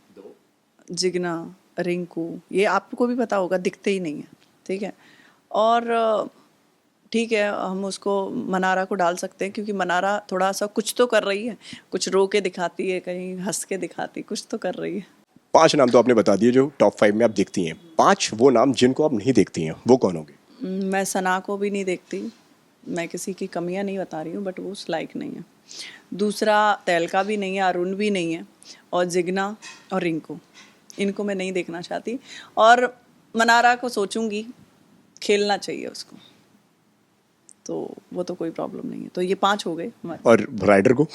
जिगना, रिंकू, ये आपको भी पता होगा, दिखते ही नहीं है, ठीक है। और ठीक है हम उसको मनारा को डाल सकते हैं क्योंकि मनारा थोड़ा सा कुछ तो कर रही है, कुछ रो के दिखाती है, कहीं हंस के दिखाती, कुछ तो कर रही है। 5 नाम तो आपने बता दिए जो टॉप 5 में आप देखती हैं। 5 वो नाम जिनको आप नहीं देखती हैं, वो कौन होंगे? मैं सना को भी नहीं देखती, मैं किसी की कमियां नहीं बता रही हूँ, बट वो उस लायक नहीं है। दूसरा तहलका भी नहीं है, अरुण भी नहीं है, और जिगना और रिंकू, इनको मैं नहीं देखना चाहती। और मनारा को सोचूंगी, खेलना चाहिए उसको, तो वो तो कोई प्रॉब्लम नहीं है। तो ये 5 हो गए हमारे। और राइडर को?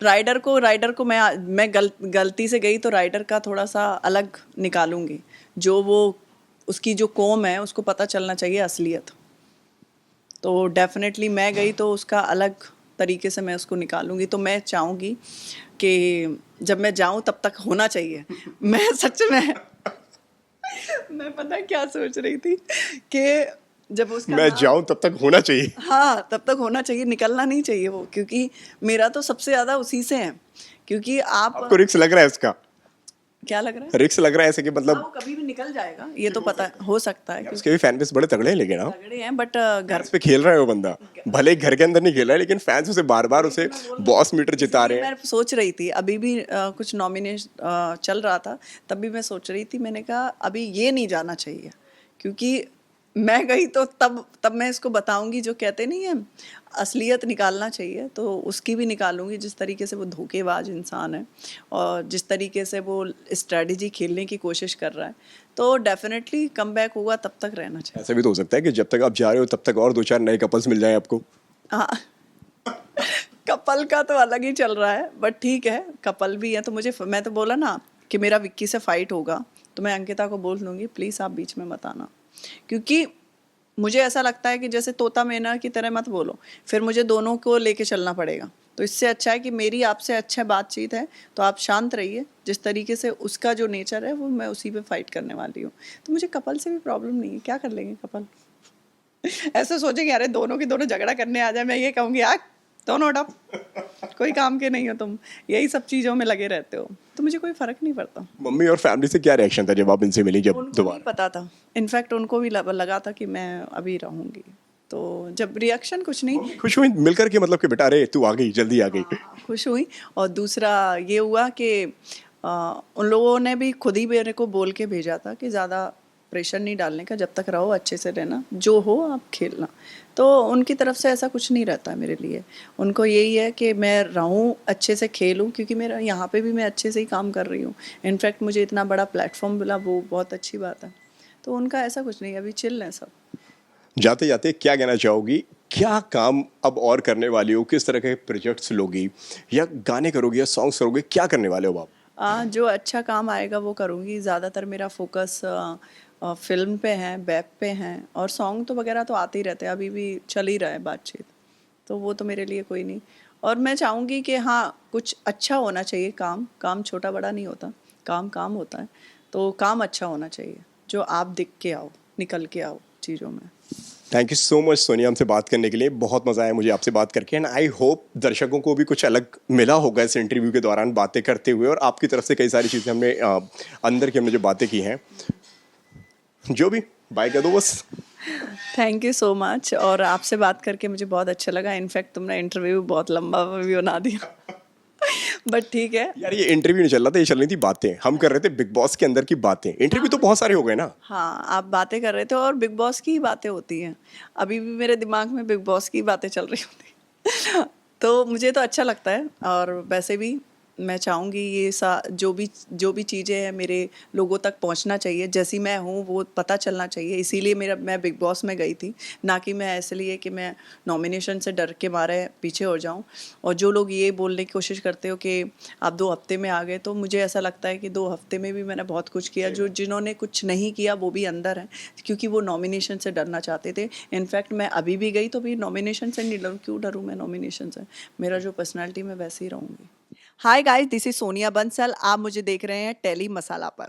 राइडर को मैं गलती से गई तो राइडर का थोड़ा सा अलग निकालूंगी, जो वो उसकी जो कौम है उसको पता चलना चाहिए असलियत। तो डेफिनेटली मैं गई तो उसका अलग तरीके से मैं उसको निकालूंगी। तो मैं चाहूँगी कि जब मैं जाऊँ तब तक होना चाहिए। मैं सच में मैं पता क्या सोच रही थी कि जब उसका मैं जाऊं तब तक होना चाहिए। हाँ तब तक होना चाहिए, निकलना नहीं चाहिए वो, क्योंकि मेरा तो सबसे ज़्यादा उसी से है। क्योंकि आपको रिक्स लग रहा है इसका? क्या लग रहा है? रिक्स लग रहा है ऐसे कि मतलब वो कभी भी निकल जाएगा, ये तो पता हो सकता है। उसके भी फैन बेस बड़े तगड़े हैं लेकिन हाँ, तगड़े हैं, बट घर पे खेल रहा है वो बंदा, भले ही घर के अंदर नहीं खेल रहा है लेकिन फैंस उसे बार बार उसे बॉस मीटर जिता रहे हैं। मैं सोच रही थी अभी भी कुछ नॉमिनेशन चल रहा था, तब भी मैं सोच रही थी, मैंने कहा अभी ये नहीं जाना चाहिए, क्योंकि मैं गई तो तब मैं इसको बताऊंगी, जो कहते नहीं है असलियत निकालना चाहिए, तो उसकी भी निकालूंगी। जिस तरीके से वो धोखेबाज इंसान है और जिस तरीके से वो स्ट्रेटजी खेलने की कोशिश कर रहा है, तो डेफिनेटली कम बैक होगा, तब तक रहना चाहिए। ऐसा भी तो हो सकता है कि जब तक आप जा रहे हो तब तक और 2-4 नए कपल्स मिल जाएं आपको। हाँ कपल का तो अलग ही चल रहा है, बट ठीक है कपल भी है तो मैं तो बोला ना कि मेरा विक्की से फाइट होगा तो मैं अंकिता को बोल दूंगी प्लीज़ आप बीच में मत आना, क्योंकि मुझे ऐसा लगता है कि जैसे तोता मैना की तरह मत बोलो, फिर मुझे दोनों को लेके चलना पड़ेगा। तो इससे अच्छा है कि मेरी आपसे अच्छा बातचीत है तो आप शांत रहिए, जिस तरीके से उसका जो नेचर है वो मैं उसी पे फाइट करने वाली हूँ। तो मुझे कपल से भी प्रॉब्लम नहीं है, क्या कर लेंगे कपल ऐसे सोचेंगे अरे दोनों के दोनों झगड़ा करने आ जाए, मैं ये कहूँगी यार दोनों डब, कोई काम के नहीं हो तुम, यही सब चीज़ों में लगे रहते हो, तो मुझे कोई फ़र्क नहीं पड़ता। मम्मी और फैमिली से क्या रिएक्शन था जब आप इनसे मिली जब उनको नहीं दोबारा? पता था, इनफैक्ट उनको भी लगा था कि मैं अभी रहूँगी, तो जब रिएक्शन कुछ नहीं, खुश हुई मिलकर के, मतलब कि बेटा अरे तू आ गई, जल्दी आ गई? खुश हुई। और दूसरा ये हुआ कि उन लोगों ने भी खुद ही मेरे को बोल के भेजा था कि ज़्यादा प्रेशर नहीं डालने का, जब तक रहो अच्छे से रहना, जो हो आप खेलना। तो उनकी तरफ से ऐसा कुछ नहीं रहता है मेरे लिए, उनको यही है कि मैं रहूं अच्छे से खेलूं, क्योंकि मेरा यहाँ पे भी मैं अच्छे से ही काम कर रही हूँ। इनफैक्ट मुझे इतना बड़ा प्लेटफॉर्म मिला, वो बहुत अच्छी बात है। तो उनका ऐसा कुछ नहीं, अभी चिल है सब। जाते जाते क्या कहना चाहोगी, क्या काम अब और करने वाली हो, किस तरह के प्रोजेक्ट्स लोगी, या गाने करोगी या सॉन्ग्स करोगे, क्या करने वाले हो आप? जो अच्छा काम आएगा वो करूँगी। ज़्यादातर मेरा फोकस फ़िल्म पे है, वेब पे हैं, और सॉन्ग तो वगैरह तो आते ही रहते हैं, अभी भी चल ही रहा है बातचीत, तो वो तो मेरे लिए कोई नहीं। और मैं चाहूँगी कि हाँ, कुछ अच्छा होना चाहिए, काम काम छोटा बड़ा नहीं होता, काम काम होता है, तो काम अच्छा होना चाहिए, जो आप दिख के आओ, निकल के आओ चीज़ों में। Thank you so much Sonia, हमसे बात करने के लिए। बहुत मज़ा आया मुझे आपसे बात करके, एंड आई होप दर्शकों को भी कुछ अलग मिला होगा इस इंटरव्यू के दौरान बातें करते हुए, और आपकी तरफ से कई सारी चीज़ें हमने अंदर की हमने जो बातें की हैं, जो भी बाय कर दो बस। थैंक यू सो मच, और आपसे बात करके मुझे बहुत अच्छा लगा। इनफैक्ट तुमने इंटरव्यू बहुत लंबा भी बना दिया बट ठीक है। यार ये इंटरव्यू नहीं चल रहा था, ये चल रही थी बातें, हम कर रहे थे बिग बॉस के अंदर की बातें। इंटरव्यू तो बहुत सारे हो गए ना। हाँ, आप बातें कर रहे थे और बिग बॉस की ही बातें होती हैं। अभी भी मेरे दिमाग में बिग बॉस की बातें चल रही होती तो मुझे तो अच्छा लगता है, और वैसे भी मैं चाहूँगी ये जो भी चीज़ें हैं मेरे लोगों तक पहुँचना चाहिए, जैसी मैं हूँ वो पता चलना चाहिए। इसीलिए मैं बिग बॉस में गई थी, ना कि मैं इसलिए कि मैं नॉमिनेशन से डर के मारे पीछे हो जाऊँ। और जो लोग ये बोलने की कोशिश करते हो कि आप 2 हफ्ते में आ गए, तो मुझे ऐसा लगता है कि 2 हफ्ते में भी मैंने बहुत कुछ किया। जो जिन्होंने कुछ नहीं किया वो भी अंदर हैं, क्योंकि वो नॉमिनेशन से डरना चाहते थे। इनफैक्ट मैं अभी भी गई तो भी नॉमिनेशन से नहीं डरूँ, क्यों डरूँ मैं नॉमिनेशन से? मेरा जो पर्सनैलिटी मैं वैसे ही रहूँगी। Hi guys, this is Sonia Bansal, आप मुझे देख रहे हैं टेली मसाला पर।